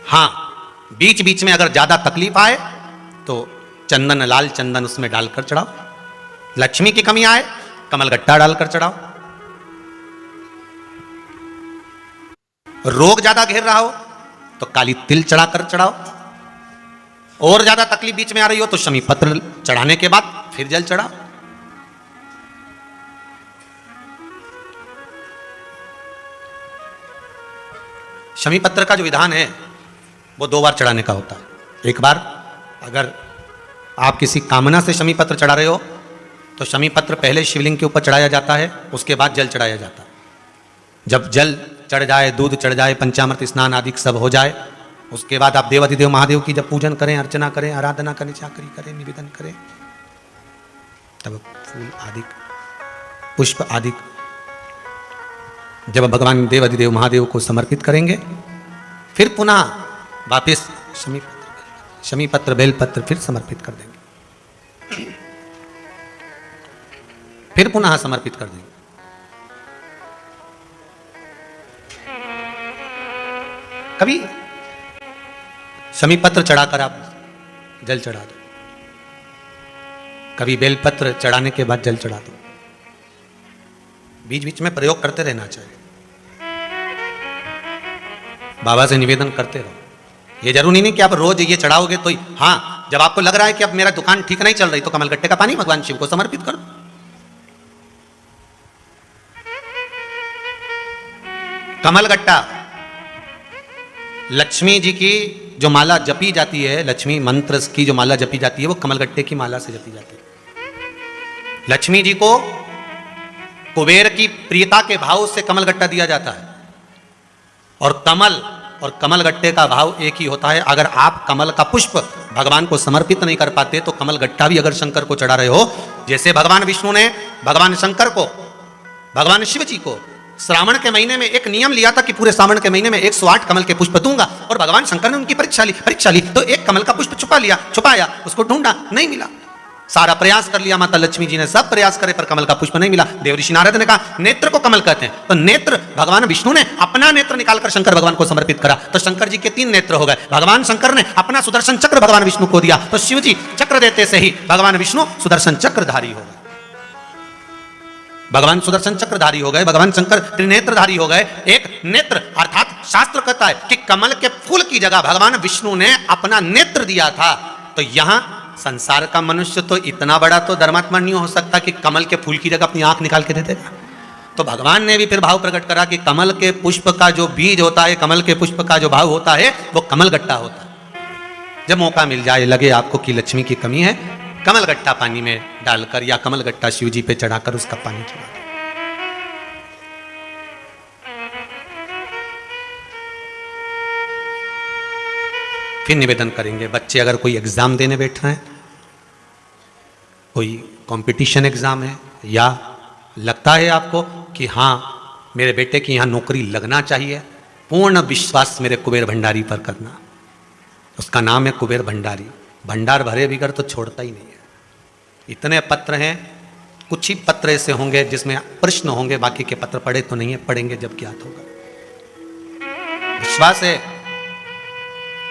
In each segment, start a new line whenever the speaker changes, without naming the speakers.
हाँ, बीच बीच में अगर ज्यादा तकलीफ आए तो चंदन, लाल चंदन उसमें डालकर चढ़ाओ। लक्ष्मी की कमी आए, कमलगट्टा डालकर चढ़ाओ। रोग ज्यादा घेर रहा हो तो काली तिल चढ़ाकर चढ़ाओ। और ज्यादा तकलीफ बीच में आ रही हो तो शमी पत्र चढ़ाने के बाद फिर जल चढ़ाओ। शमी पत्र का जो विधान है वो 2 बार चढ़ाने का होता है। एक बार अगर आप किसी कामना से शमी पत्र चढ़ा रहे हो तो शमी पत्र पहले शिवलिंग के ऊपर चढ़ाया जाता है, उसके बाद जल चढ़ाया जाता है। जब जल चढ़ जाए, दूध चढ़ जाए, पंचामृत स्नान आदि सब हो जाए, उसके बाद आप देवाधिदेव महादेव की जब पूजन करें, अर्चना करें, आराधना करें, चाकरी करें, निवेदन करें, तब फूल आदि, पुष्प आदि जब भगवान देवाधिदेव महादेव को समर्पित करेंगे, फिर पुनः वापस शमी पत्र बेलपत्र फिर समर्पित कर देंगे, फिर पुनः समर्पित कर देंगे। कभी शमी पत्र चढ़ाकर आप जल चढ़ा दो, कभी बेलपत्र चढ़ाने के बाद जल चढ़ा दो। बीच बीच में प्रयोग करते रहना चाहिए, बाबा से निवेदन करते रहो। ये जरूरी नहीं कि आप रोज ये चढ़ाओगे तो हाँ, जब आपको लग रहा है कि अब मेरा दुकान ठीक नहीं चल रही तो कमलगट्टे का पानी भगवान शिव को समर्पित कर दो। कमलगट्टा लक्ष्मी जी की जो माला जपी जाती है, लक्ष्मी मंत्र की जो माला जपी जाती है वो कमलगट्टे की माला से जपी जाती है। लक्ष्मी जी को कुबेर की प्रियता के भाव से कमलगट्टा दिया जाता है, और कमल और कमलगट्टे का भाव एक ही होता है। अगर आप कमल का पुष्प भगवान को समर्पित नहीं कर पाते तो कमलगट्टा भी अगर शंकर को चढ़ा रहे हो, जैसे भगवान विष्णु ने भगवान शंकर को, भगवान शिव जी को श्रावण के महीने में एक नियम लिया था कि पूरे श्रावण के महीने में 108 कमल के पुष्प दूंगा, और भगवान शंकर ने उनकी परीक्षा ली तो एक कमल का पुष्प छुपाया, उसको ढूंढा, नहीं मिला। सारा प्रयास कर लिया, माता लक्ष्मी जी ने सब प्रयास करे पर कमल का पुष्प नहीं मिला। देवऋषि नारद ने कहा नेत्र को कमल कहते हैं, तो नेत्र भगवान विष्णु ने अपना नेत्र निकालकर शंकर भगवान को समर्पित करा, तो शंकर जी के 3 नेत्र हो गए। भगवान शंकर ने अपना सुदर्शन चक्र भगवान विष्णु को दिया, तो शिव जी चक्र देते से ही भगवान विष्णु सुदर्शन चक्रधारी हो गए। भगवान सुदर्शन चक्रधारी हो गए, भगवान शंकर त्रिनेत्रधारी हो गए। एक नेत्र अर्थात शास्त्र कहता है कि कमल के फूल की जगह भगवान विष्णु ने अपना नेत्र दिया था। तो यहां संसार का मनुष्य तो इतना बड़ा तो धर्मात्मा नहीं हो सकता कि कमल के फूल की जगह अपनी आंख निकाल के दे देगा। तो भगवान ने भी फिर भाव प्रकट करा कि कमल के पुष्प का जो बीज होता है, कमल के पुष्प का जो भाव होता है वो कमलगट्टा होता है। जब मौका मिल जाए, लगे आपको कि लक्ष्मी की कमी है, कमलगट्टा पानी में डालकर या कमलगट्टा शिव जी पे चढ़ाकर उसका पानी चढ़ा दो। फिर निवेदन करेंगे, बच्चे अगर कोई एग्जाम देने बैठ रहे हैं, कोई कंपटीशन एग्जाम है, या लगता है आपको कि हाँ मेरे बेटे की यहाँ नौकरी लगना चाहिए, पूर्ण विश्वास मेरे कुबेर भंडारी पर करना। उसका नाम है कुबेर भंडारी, भंडार भरे बिगर तो छोड़ता ही नहीं है। इतने पत्र हैं, कुछ ही पत्र ऐसे होंगे जिसमें प्रश्न होंगे, बाकी के पत्र पढ़े तो नहीं है, पढ़ेंगे जब ज्ञात होगा। विश्वास है।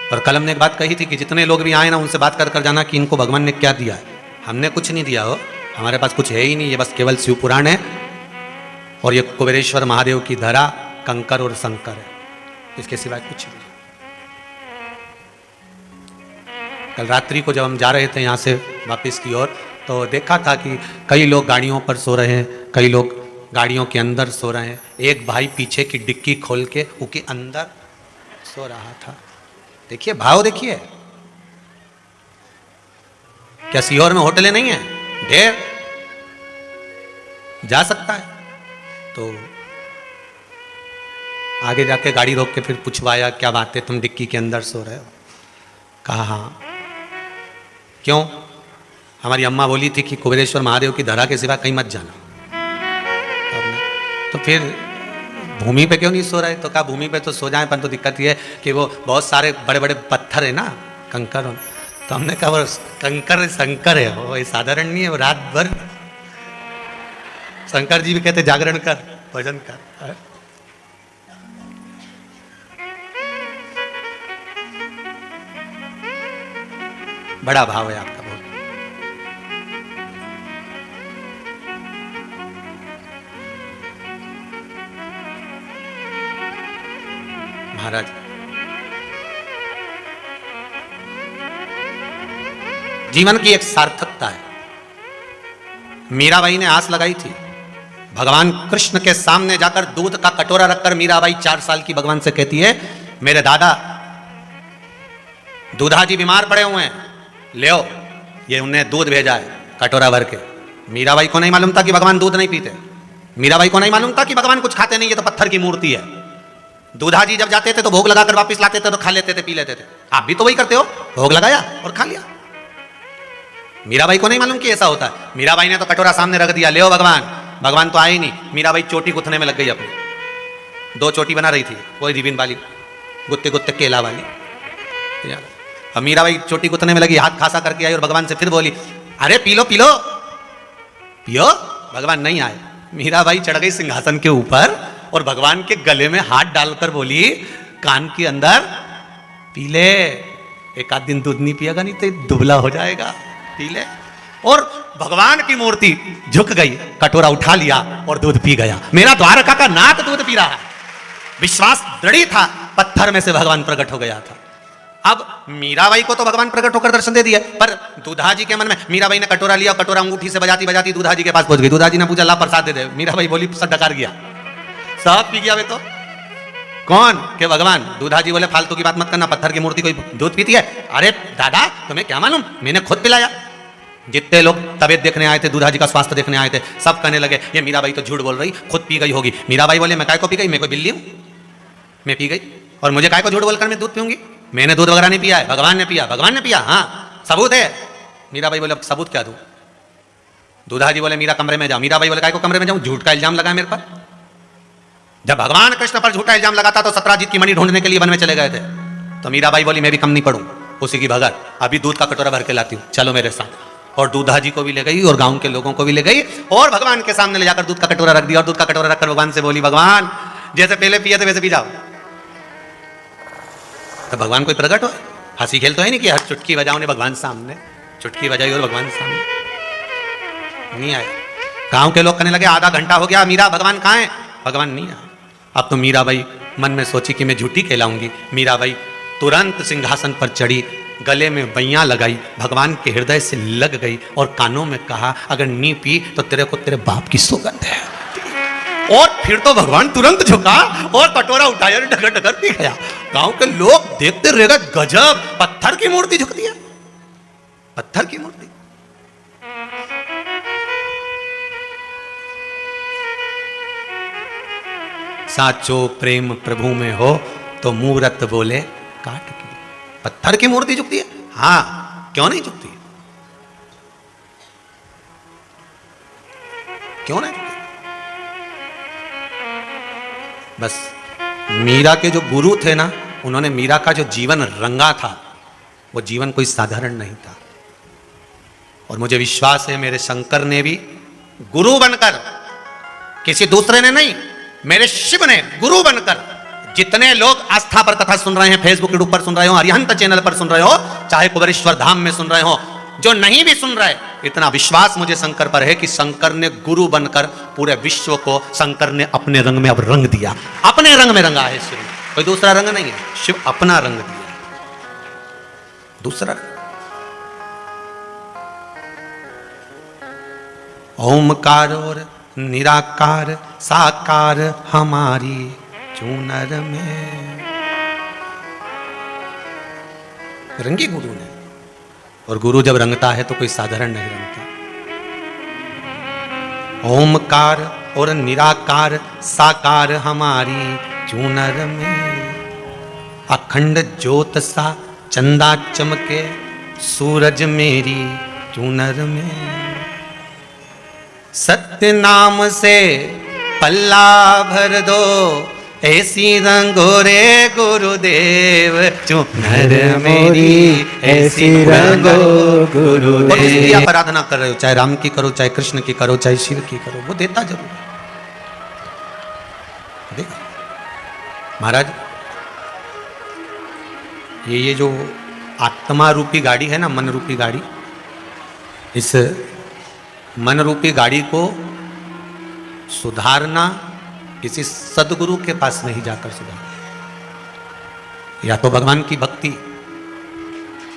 और कलम ने एक बात कही थी कि जितने लोग भी आए ना उनसे बात कर कर जाना कि इनको भगवान ने क्या दिया है। हमने कुछ नहीं दिया हो, हमारे पास कुछ है ही नहीं, ये बस केवल शिव पुराण है और ये कुबेरेश्वर महादेव की धरा, कंकर और शंकर है, इसके सिवाय कुछ नहीं। कल रात्रि को जब हम जा रहे थे यहाँ से वापस की ओर, तो देखा था कि कई लोग गाड़ियों पर सो रहे हैं, कई लोग गाड़ियों के अंदर सो रहे हैं। एक भाई पीछे की डिक्की खोल के उसके अंदर सो रहा था। देखिए भाव, देखिए। क्या सीहोर में होटलें नहीं है? ढेर, जा सकता है। तो आगे जाके गाड़ी रोक के फिर पूछवाया, क्या बात है, तुम डिक्की के अंदर सो रहे हो? कहा हाँ। क्यों? हमारी अम्मा बोली थी कि कुबेरेश्वर महादेव की धरा के सिवा कहीं मत जाना। तो फिर भूमि पे क्यों नहीं सो रहे? तो कहा भूमि पे तो सो जाए, पर तो दिक्कत ये है कि वो बहुत सारे बड़े बड़े पत्थर है ना, कंकर। तो हमने कहा वो कंकर शंकर है, वो साधारण नहीं है, वो रात भर शंकर जी भी कहते जागरण कर, भजन कर। बड़ा भाव है आपका बहुत। महाराज जीवन की एक सार्थकता है। मीराबाई ने आस लगाई थी, भगवान कृष्ण के सामने जाकर दूध का कटोरा रखकर मीराबाई 4 साल की भगवान से कहती है, मेरे दादा दूधाजी बीमार पड़े हुए हैं, ले आओ। ये उन्हें दूध भेजा है कटोरा भर के। मीराबाई को नहीं मालूम था कि भगवान दूध नहीं पीते। मीराबाई को नहीं मालूम था कि भगवान कुछ खाते नहीं, ये तो पत्थर की मूर्ति है। दूधाजी जब जाते थे तो भोग लगाकर वापस लाते थे, तो खा लेते थे, पी लेते थे। आप भी तो वही करते हो, भोग लगाया और खा लिया। मीराबाई को नहीं मालूम कि ऐसा होता है। मीराबाई ने तो कटोरा सामने रख दिया, ले आओ भगवान। भगवान तो आए ही नहीं। मीराबाई चोटी गुथने में लग गई अपनी। 2 चोटी बना रही थी, कोई रिबिन वाली, गुत्ते गुत्ते केला वाली। अब मीराबाई चोटी गुथने में लगी, हाथ खासा करके आई और भगवान से फिर बोली, अरे पी लो पी लो पियो। भगवान नहीं आए। मीराबाई चढ़ गई सिंहासन के ऊपर और भगवान के गले में हाथ डालकर बोली, कान के अंदर, पी ले, एक आध दिन दूध नहीं पिएगा नहीं तो दुबला हो जाएगा, पी ले। और भगवान की मूर्ति झुक गई, कटोरा उठा लिया और दूध पी गया। मेरा द्वारका का नाथ दूध पी रहा है। विश्वास दृढ़ था, पत्थर में से भगवान प्रकट हो गया था। अब मीराबाई को तो भगवान प्रकट होकर दर्शन दे दिया, पर दूधाजी के मन में, मीराबाई ने कटोरा लिया, कटोरा अंगूठी से बजाती बजाती दूधाजी के पास पहुंच गई। दूधाजी ने पूछा, ला प्रसाद दे दे। मीराबाई बोली, सब डकार गया, सब पी गया। वे तो कौन के भगवान। दूधाजी बोले, फालतू की बात मत करना, पत्थर की मूर्ति कोई दूध पीती है? अरे दादा तुम्हें क्या मालूम, मैंने खुद पिलाया। जितने लोग तबीयत देखने आए थे, दूधाजी का स्वास्थ्य देखने आए थे, सब कहने लगे, ये मीराबाई तो झूठ बोल रही, खुद पी गई होगी। मीराबाई बोले, मैं काय को पी गई, मैं कोई बिल्ली हूं, मैं पी गई। और मुझे काय को झूठ बोलकर मैं दूध पीऊंगी? मैंने दूध वगैरह नहीं पिया है, भगवान ने पिया। भगवान ने पिया, हाँ सबूत है। मीराबाई बोले, सबूत क्या दूं? दूधाजी बोले, मीरा कमरे में जाओ। मीराबाई बोले, काय को कमरे में जाऊं, झूठ का इल्जाम लगा मेरे पर। जब भगवान कृष्ण पर झूठा इल्जाम लगाता तो सतराजीत की मणि ढूंढने के लिए वन में चले गए थे। तो मीराबाई बोली, मैं भी कम नहीं पड़ूं, उसी की भगत, अभी दूध का कटोरा भर के लाती हूं, चलो मेरे साथ। और दूधाजी को भी ले गई और गांव के लोगों को भी ले गई और भगवान के सामने ले जाकर दूध का कटोरा रख दिया। और दूध का कटोरा रखकर भगवान से बोली, भगवान जैसे पहले पिए थे वैसे पी जाओ। तो भगवान कोई प्रकट हो, हंसी खेल तो है नहीं कि हर चुटकी बजाओ ने भगवान सामने, चुटकी बजाई और भगवान सामने नहीं आए। गांव के लोग कहने लगे, आधा घंटा हो गया, मीरा भगवान कहाँ है? भगवान नहीं आया। अब तो मीराबाई मन में सोची कि मैं झूठी कहलाऊंगी। मीराबाई तुरंत सिंहासन पर चढ़ी, गले में बैया लगाई, भगवान के हृदय से लग गई और कानों में कहा, अगर नी पी तो तेरे को तेरे बाप की सौगंध है। और फिर तो भगवान तुरंत झुका और कटोरा उठाया, ढगर ढगर पी गया। गांव के लोग देखते रह गए, गजब, पत्थर की मूर्ति झुक दिया, पत्थर की मूर्ति। साचो प्रेम प्रभु में हो तो मूरत बोले काट की। पत्थर की मूर्ति झुकती है? हाँ, क्यों नहीं झुकती? क्यों नहीं झुकती? बस मीरा के जो गुरु थे ना, उन्होंने मीरा का जो जीवन रंगा था, वो जीवन कोई साधारण नहीं था। और मुझे विश्वास है मेरे शंकर ने भी गुरु बनकर, किसी दूसरे ने नहीं, मेरे शिव ने गुरु बनकर, जितने लोग आस्था पर कथा सुन रहे हैं, फेसबुक के ऊपर सुन रहे हो, अरिहंत चैनल पर सुन रहे हो, चाहे कुबेरेश्वर धाम में सुन रहे हो, जो नहीं भी सुन रहे, इतना विश्वास मुझे शंकर पर है कि शंकर ने गुरु बनकर पूरे विश्व को शंकर ने अपने रंग में अब रंग दिया। अपने रंग में रंगा है शिव, कोई दूसरा रंग नहीं है, शिव अपना रंग दिया, दूसरा रंग। ओमकार और निराकार साकार हमारी चूनर में। रंगी गुरु ने, और गुरु जब रंगता है तो कोई साधारण नहीं रंगता। ओमकार और निराकार साकार हमारी चूनर में, अखंड ज्योत सा चंदा चमके सूरज मेरी चूनर में। सत्य नाम से पल्ला भर दो, ऐसी रंगो रे गुरुदेव चूनर मेरी, ऐसी रंगो गुरुदेव। आप आराधना कर रहे हो, चाहे राम की करो, चाहे कृष्ण की करो, चाहे शिव की करो, वो देता जरूर देखा। महाराज ये जो आत्मा रूपी गाड़ी है ना, मन रूपी गाड़ी, इस मन रूपी गाड़ी को सुधारना किसी सदगुरु के पास नहीं जाकर सुधारना, या तो भगवान की भक्ति,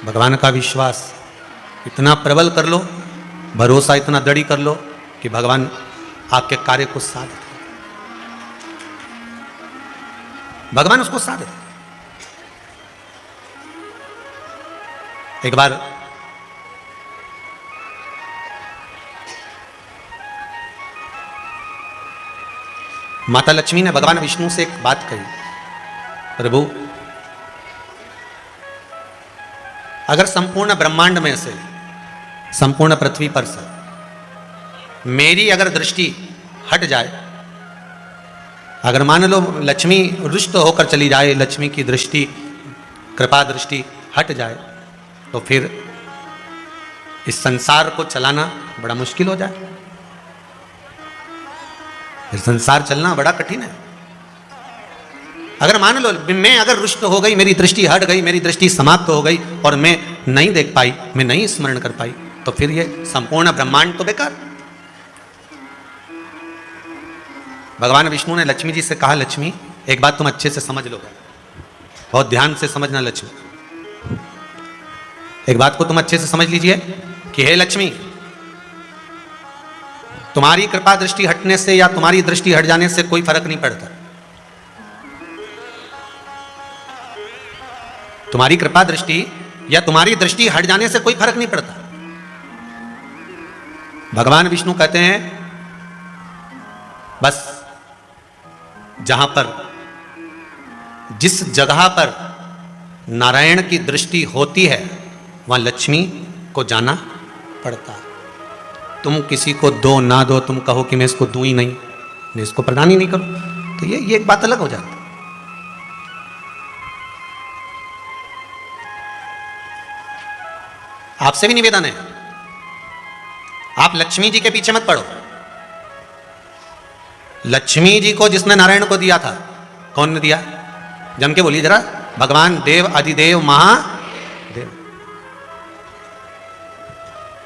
भगवान का विश्वास इतना प्रबल कर लो, भरोसा इतना दृढ़ कर लो कि भगवान आपके कार्य को साध दे, भगवान उसको साध दे। एक बार माता लक्ष्मी ने भगवान विष्णु से एक बात कही, प्रभु अगर संपूर्ण ब्रह्मांड में से, संपूर्ण पृथ्वी पर से मेरी अगर दृष्टि हट जाए, अगर मान लो लक्ष्मी रुष्ट होकर चली जाए, लक्ष्मी की दृष्टि, कृपा दृष्टि हट जाए, तो फिर इस संसार को चलाना बड़ा मुश्किल हो जाए, फिर संसार चलना बड़ा कठिन है। अगर मान लो मैं अगर रुष्ट हो गई, मेरी दृष्टि हट गई, मेरी दृष्टि समाप्त हो गई और मैं नहीं देख पाई, मैं नहीं स्मरण कर पाई, तो फिर ये संपूर्ण ब्रह्मांड तो बेकार। भगवान विष्णु ने लक्ष्मी जी से कहा, लक्ष्मी एक बात तुम अच्छे से समझ लो, बहुत ध्यान से समझना लक्ष्मी, एक बात को तुम अच्छे से समझ लीजिए कि हे लक्ष्मी, तुम्हारी कृपा दृष्टि हटने से या तुम्हारी दृष्टि हट जाने से कोई फर्क नहीं पड़ता। तुम्हारी कृपा दृष्टि या तुम्हारी दृष्टि हट जाने से कोई फर्क नहीं पड़ता। भगवान विष्णु कहते हैं बस जहां पर, जिस जगह पर नारायण की दृष्टि होती है वहां लक्ष्मी को जाना पड़ता है। तुम किसी को दो ना दो, तुम कहो कि मैं इसको दूं ही नहीं, मैं इसको प्रदान ही नहीं करूं, तो ये एक बात अलग हो जाती है। आपसे भी निवेदन है, आप लक्ष्मी जी के पीछे मत पड़ो। लक्ष्मी जी को जिसने नारायण को दिया था, कौन ने दिया? जम के बोलिए जरा, भगवान देव अधिदेव महादेव।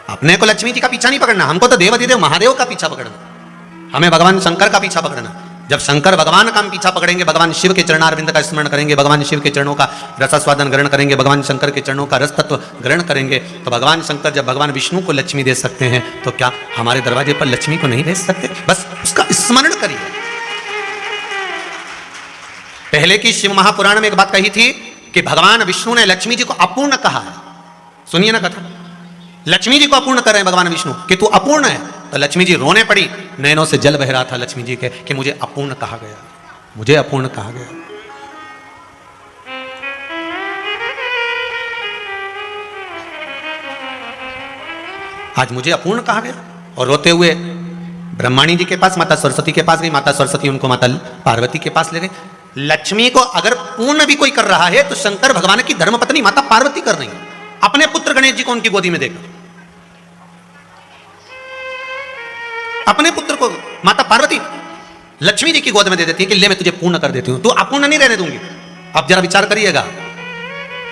अपने को लक्ष्मी जी का पीछा नहीं पकड़ना, हमको तो देव अधिदेव महादेव का पीछा पकड़ना, हमें भगवान शंकर का पीछा पकड़ना। जब शंकर भगवान का हम पीछा पकड़ेंगे, भगवान शिव के चरणारविंद का स्मरण करेंगे, भगवान शिव के चरणों का रसास्वादन ग्रहण करेंगे, भगवान शंकर के चरणों का रस तत्व ग्रहण करेंगे, तो भगवान शंकर जब भगवान विष्णु को लक्ष्मी दे सकते हैं, तो क्या हमारे दरवाजे पर लक्ष्मी को नहीं भेज सकते? बस उसका स्मरण करिए। पहले की शिव महापुराण में एक बात कही थी कि भगवान विष्णु ने लक्ष्मी जी को अपूर्ण कहा है। सुनिए ना कथा, लक्ष्मी जी को अपूर्ण कर रहे हैं भगवान विष्णु कि तू अपूर्ण है, तो लक्ष्मी जी रोने पड़ी, नैनों से जल बह रहा था लक्ष्मी जी के कि मुझे अपूर्ण कहा गया, मुझे अपूर्ण कहा गया। आज मुझे अपूर्ण कहा गया, और रोते हुए ब्रह्माणी जी के पास, माता सरस्वती के पास गई, माता सरस्वती उनको माता पार्वती के पास ले गई। लक्ष्मी को अगर पूर्ण भी कोई कर रहा है तो शंकर भगवान की धर्मपत्नी माता पार्वती कर रही है, अपने पुत्र गणेश जी को उनकी गोदी में देकर, अपने पुत्र को माता पार्वती लक्ष्मी जी की गोद में दे देती है कि ले मैं तुझे पूर्ण कर देती हूं, तू अपूर्ण नहीं रहने दूंगी। अब जरा विचार करिएगा,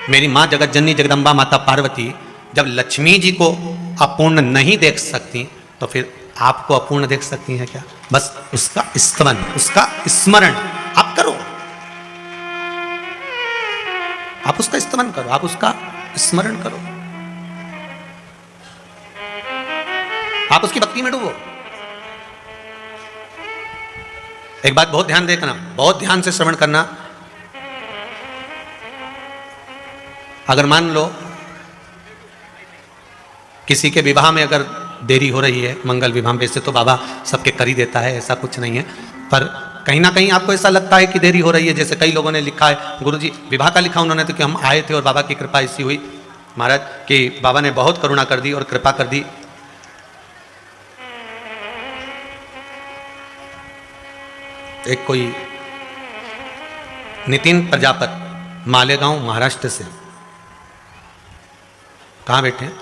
मेरी मां जगत जननी जगदम्बा माता पार्वती जब लक्ष्मी जी को अपूर्ण नहीं देख सकती, तो फिर आपको अपूर्ण देख सकती हैं क्या? बस उसका स्तवन, उसका स्मरण आप करो, आप उसका स्तवन करो, आप उसका स्मरण करो, आप उसकी भक्ति में डूबो। एक बात बहुत ध्यान देखना, बहुत ध्यान से श्रवण करना। अगर मान लो किसी के विवाह में अगर देरी हो रही है, मंगल विवाह में, से तो बाबा सबके कर ही देता है, ऐसा कुछ नहीं है, पर कहीं ना कहीं आपको ऐसा लगता है कि देरी हो रही है। जैसे कई लोगों ने लिखा है, गुरुजी विवाह का लिखा उन्होंने तो कि हम आए थे और बाबा की कृपा ऐसी हुई महाराज कि बाबा ने बहुत करुणा कर दी और कृपा कर दी। एक कोई नितिन प्रजापत मालेगांव महाराष्ट्र से, कहाँ बैठे हैं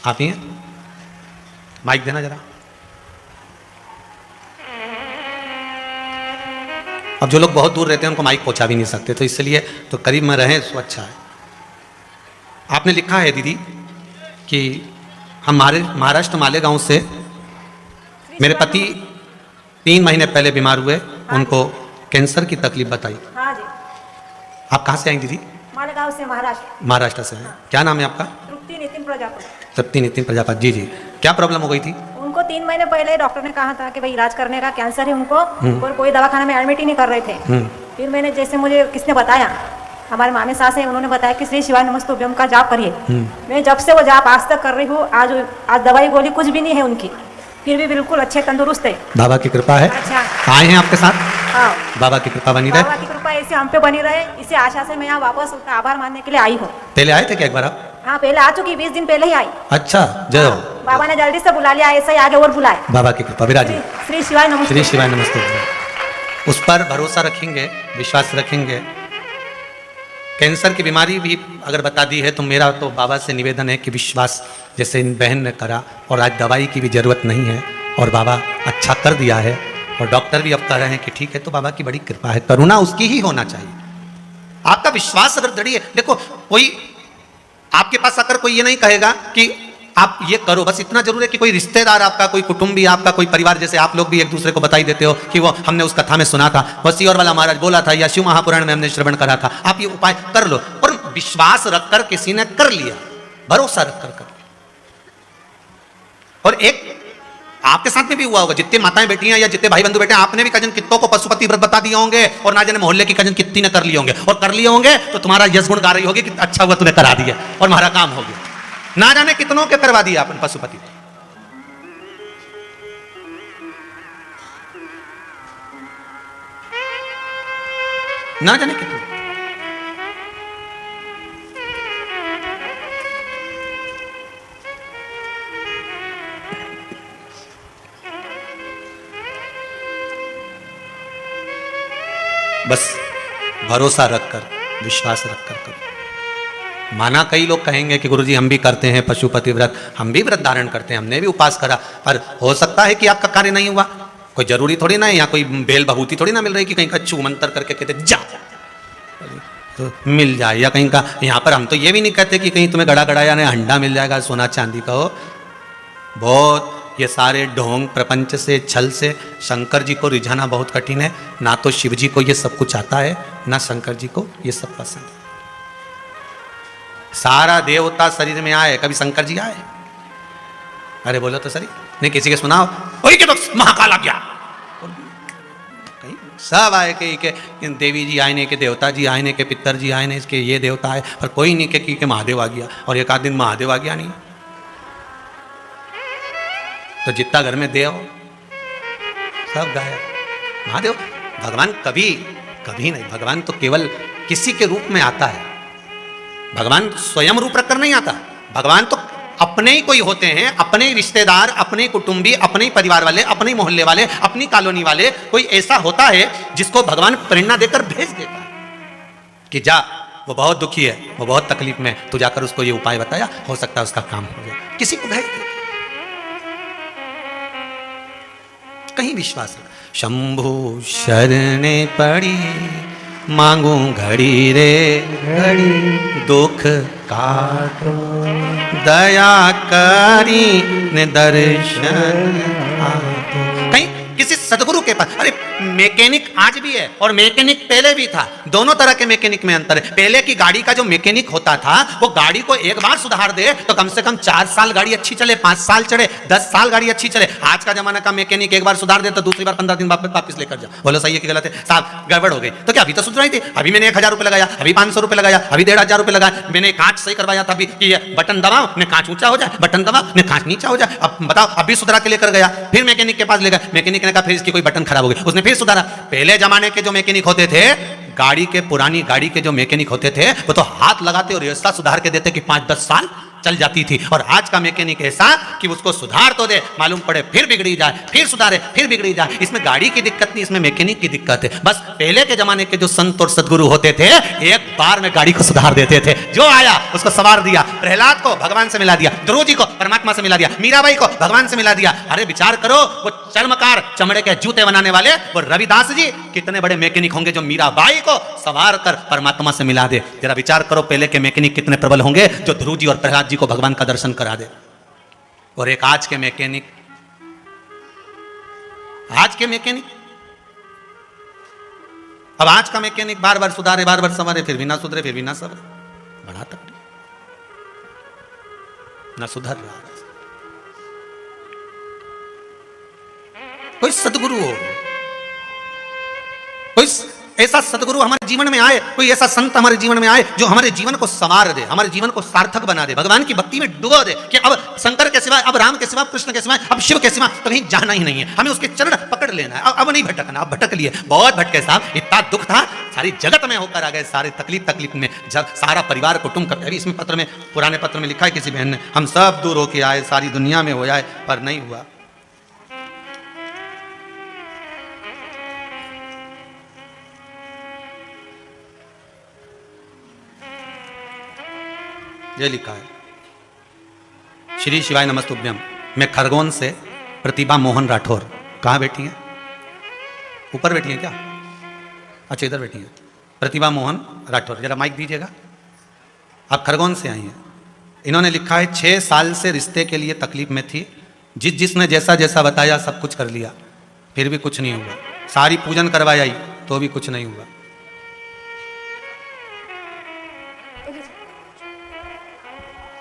आप? ही हैं? माइक देना जरा। अब जो लोग बहुत दूर रहते हैं उनको माइक पहुंचा भी नहीं सकते, तो इसलिए तो करीब में रहें तो अच्छा है। आपने लिखा है दीदी कि हम महाराष्ट्र मालेगांव से मेरे पति 3 महीने पहले बीमार हुए, उनको कैंसर की तकलीफ बताई।
हाँ जी।
आप कहाँ से आई दीदी?
मालेगांव से, महाराष्ट्र।
महाराष्ट्र से हैं। क्या नाम है आपका?
तृप्ति नितिन प्रजापति।
तृप्ति नितिन प्रजापति जी। जी, क्या प्रॉब्लम हो गई थी?
उनको 3 महीने पहले डॉक्टर ने कहा था कि भाई इलाज करने का, कैंसर है उनको, और कोई दवाखाना में एडमिट ही नहीं कर रहे थे। फिर मैंने, जैसे मुझे किसने बताया, हमारे मामी सास है, उन्होंने बताया कि श्री शिवाय नमस्तुभ्यम का जाप करिए। मैं जब से वो जाप आज तक कर रही हूँ। आज दवाई गोली कुछ भी नहीं है उनकी, फिर भी बिल्कुल अच्छे तंदुरुस्त है।
बाबा की कृपा है।
अच्छा,
आए हैं आपके साथ?
हाँ,
बाबा की कृपा बनी रहे।
बाबा की कृपा ऐसे हम पे बनी रहे, इसी आशा से मैं यहाँ वापस उसका आभार मानने के लिए आई हूँ।
पहले आए थे क्या एक बार आप?
हाँ, पहले आ चुकी, 20 दिन पहले ही आई।
अच्छा, जय हो।
बाबा ने जल्दी से बुला लिया, ऐसे ही आगे और बुलाए।
बाबा की कृपा विराजी।
श्री शिवाय नमस्ते।
श्री शिवाय नमस्ते। उस पर भरोसा रखेंगे, विश्वास रखेंगे। कैंसर की बीमारी भी अगर बता दी है तो मेरा तो बाबा से निवेदन है कि विश्वास जैसे इन बहन ने करा, और आज दवाई की भी जरूरत नहीं है, और बाबा अच्छा कर दिया है, और डॉक्टर भी अब कह रहे हैं कि ठीक है, तो बाबा की बड़ी कृपा है। करुणा उसकी ही होना चाहिए। आपका विश्वास अगर दृढ़ है, देखो कोई आपके पास आकर कोई ये नहीं कहेगा कि आप ये करो, बस इतना जरूर है कि कोई रिश्तेदार आपका, कोई कुटुंबी आपका, कोई परिवार, जैसे आप लोग भी एक दूसरे को बताई देते हो कि वो हमने उस कथा में सुना था, वसी और वाला महाराज बोला था, या शिव महापुराण में हमने श्रवण करा था, आप ये उपाय कर लो। और विश्वास रखकर किसी ने कर लिया, भरोसा रखकर कर लिया। और एक आपके साथ में भी हुआ होगा, जितने माताएं बैठी हैं या जितने भाई बंधु बैठे हैं, आपने भी कजन कितनों को पशुपति व्रत बता दिए होंगे, और ना जाने मोहल्ले की कजन कितनी ने कर लिए होंगे, और कर लिए होंगे तो तुम्हारा यश गुण गा रही होगी कि अच्छा हुआ तूने करा दिया और हमारा काम हो गया। ना जाने कितनों के करवा दिया अपन पशुपति। ना जाने कितने। बस भरोसा रखकर, विश्वास रखकर करो। माना कई लोग कहेंगे कि गुरुजी हम भी करते हैं पशुपति व्रत, हम भी व्रत धारण करते हैं, हमने भी उपास करा, पर हो सकता है कि आपका कार्य नहीं हुआ। कोई जरूरी थोड़ी ना है, यहाँ कोई बेल बहूती थोड़ी ना मिल रही कि कहीं का छू मंत्र करके कहते जा तो मिल जाए, या कहीं का। यहाँ पर हम तो ये भी नहीं कहते कि कहीं तुम्हें गड़ा गड़ा यानी हंडा मिल जाएगा, सोना चांदी का हो। बहुत ये सारे ढोंग प्रपंच से, छल से शंकर जी को रिझाना बहुत कठिन है। ना तो शिव जी को ये सब कुछ आता है, ना शंकर जी को ये सब पसंद है। सारा देवता शरीर में आए, कभी शंकर जी आए? अरे बोलो तो सही, नहीं किसी के सुनाओ, वही के तो महाकाल आ गया। सब आए के देवी जी आए, ने के देवता जी आए, ने के पितर जी आए, ने इसके ये देवता आए, पर कोई नहीं के महादेव आ गया। और एक आध दिन महादेव आ गया नहीं, तो जितना घर में देव सब गायब। महादेव भगवान कभी कभी नहीं, भगवान तो केवल किसी के रूप में आता है। भगवान स्वयं रूप रखकर नहीं आता, भगवान तो अपने ही कोई होते हैं, अपने ही रिश्तेदार, अपने कुटुंबी, अपने ही परिवार वाले, अपने ही मोहल्ले वाले, अपनी कॉलोनी वाले, कोई ऐसा होता है जिसको भगवान प्रेरणा देकर भेज देता है कि जा, वो बहुत दुखी है, वो बहुत तकलीफ में, तू जाकर उसको ये उपाय बताया, हो सकता है उसका काम हो जाए। किसी को भेज दे, कहीं विश्वास है। शंभु शरणे पड़ी मांगू घड़ी रे घड़ी, दुख काटो दया करी ने दर्शन आतो। कहीं किसी सदगुरु के पास, अरे मैकेनिक आज भी है और मैकेनिक पहले भी था, दोनों तरह के मैकेनिक में अंतर है। पहले की गाड़ी का जो मैकेनिक होता था, वो गाड़ी को एक बार सुधार दे तो कम से कम 4 साल गाड़ी अच्छी चले, 5 साल चले, 10 साल गाड़ी अच्छी चले। आज का जमाना का मैकेनिक एक बार सुधार दे तो दूसरी बार 15 दिन वापस लेकर जा। बोलो सही है कि गलत है? साहब गड़बड़ हो गई तो क्या, अभी तो सुधराई थी, अभी मैंने 1000 रुपए लगाया, अभी 500 रुपए लगाया, अभी 1500 रुपए लगाया, मैंने कांच सही करवाया था, अभी कि बटन दबाओ ने कांच ऊंचा हो जाए, बटन दबाओ ने कांच नीचा हो जाए। अब बताओ, अभी सुधरा के लेकर गया, फिर मैकेनिक के पास ले गया, मैकेनिक ने कहा फिर इसकी कोई बटन खराब हो गई, उसने फिर सुधारा। पहले जमाने के जो मैकेनिक होते थे, गाड़ी के, पुरानी गाड़ी के जो मैकेनिक होते थे, वो तो हाथ लगाते और ऐसा सुधार के देते कि 5-10 साल चल जाती थी। और आज का मैकेनिक ऐसा कि उसको सुधार तो दे, मालूम पड़े फिर बिगड़ी जाए, फिर सुधारे फिर बिगड़ी जाए। इसमें गाड़ी की दिक्कत नहीं, इसमें मैकेनिक की दिक्कत है। बस पहले के जमाने के जो संत और सदगुरु होते थे, एक बार में गाड़ी को सुधार देते थे। जो आया उसको सवार दिया, प्रहलाद को भगवान से मिला दिया, ध्रुव जी को परमात्मा से मिला दिया, मीराबाई को भगवान से मिला दिया। अरे विचार करो, वो चर्मकार चमड़े के जूते बनाने वाले वो रविदास जी कितने बड़े मैकेनिक होंगे जो मीराबाई को सवार कर परमात्मा से मिला दे। जरा विचार करो पहले के मैकेनिक कितने प्रबल होंगे जो ध्रुव जी और प्रहलाद जी को भगवान का दर्शन करा दे। और एक आज के मैकेनिक, अब आज का मैकेनिक बार बार सुधारे, बार बार संवारे, फिर भी ना सुधरे, फिर भी ना सवरे। बड़ा तकलीफ, ना सुधर रहा। कोई सदगुरु हो, कोई ऐसा सदगुरु हमारे जीवन में आए, कोई ऐसा संत हमारे जीवन में आए जो हमारे जीवन को संवार दे, हमारे जीवन को सार्थक बना दे, भगवान की भक्ति में डुबो दे कि अब शंकर के सिवाय, अब राम के सिवाय, कृष्ण के सिवाय, अब शिव के सिवाय कहीं जाना ही नहीं है, हमें उसके चरण पकड़ लेना है, अब नहीं भटकना। अब भटक लिए, बहुत भटके साहब, इतना दुख था, सारी जगत में होकर आ गए, सारे तकलीफ में, जब सारा परिवार कुटुंब। अभी इसमें पत्र में, पुराने पत्र में लिखा है किसी बहन ने, हम सब दूर होके आए, सारी दुनिया में हो जाए, पर नहीं हुआ। ये लिखा है, श्री शिवाय नमस्तुभ्यम। मैं खरगोन से प्रतिभा मोहन राठौर। कहाँ बैठी हैं? ऊपर बैठी हैं क्या? अच्छा, इधर बैठी हैं प्रतिभा मोहन राठौर। जरा माइक दीजिएगा। आप खरगोन से आई हैं। इन्होंने लिखा है, 6 साल से रिश्ते के लिए तकलीफ में थी, जिसने जैसा जैसा बताया सब कुछ कर लिया, फिर भी कुछ नहीं हुआ। सारी पूजन करवाई आई तो भी कुछ नहीं हुआ।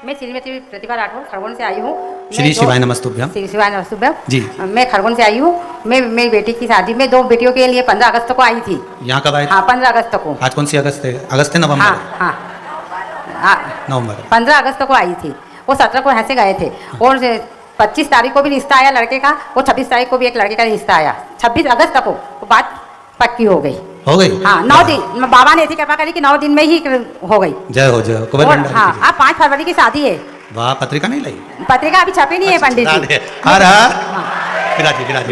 मैं श्रीमती प्रतिभा राठौर खरगोन से आई हूँ।
श्री शिवाय नमस्तुभ्यम।
श्री शिवाय नमस्तुभ्यम
जी।
मैं खरगोन से आई हूँ। मैं मेरी बेटी की शादी में 2 बेटियों के लिए 15 अगस्त को आई थी।
यहाँ कब आए?
हाँ, 15 अगस्त को।
आज कौन सी अगस्त है? अगस्त है, नवंबर?
हाँ,
नवंबर।
15 अगस्त को आई थी। वो 17 को यहाँ से गए थे। और 25 तारीख को भी रिश्ता आया लड़के का, और 26 तारीख को भी एक लड़के का रिश्ता आया। 26 अगस्त को वो बात पक्की हो गई। हाँ, 9 दिन बाबा ने ऐसी कृपा करी कि 9 दिन में ही हो गई।
जय हो, जय हो।
हाँ, अब 5 फरवरी की शादी है।
वाह, पत्रिका नहीं लाई?
पत्रिका अभी छपी नहीं है पंडित जी।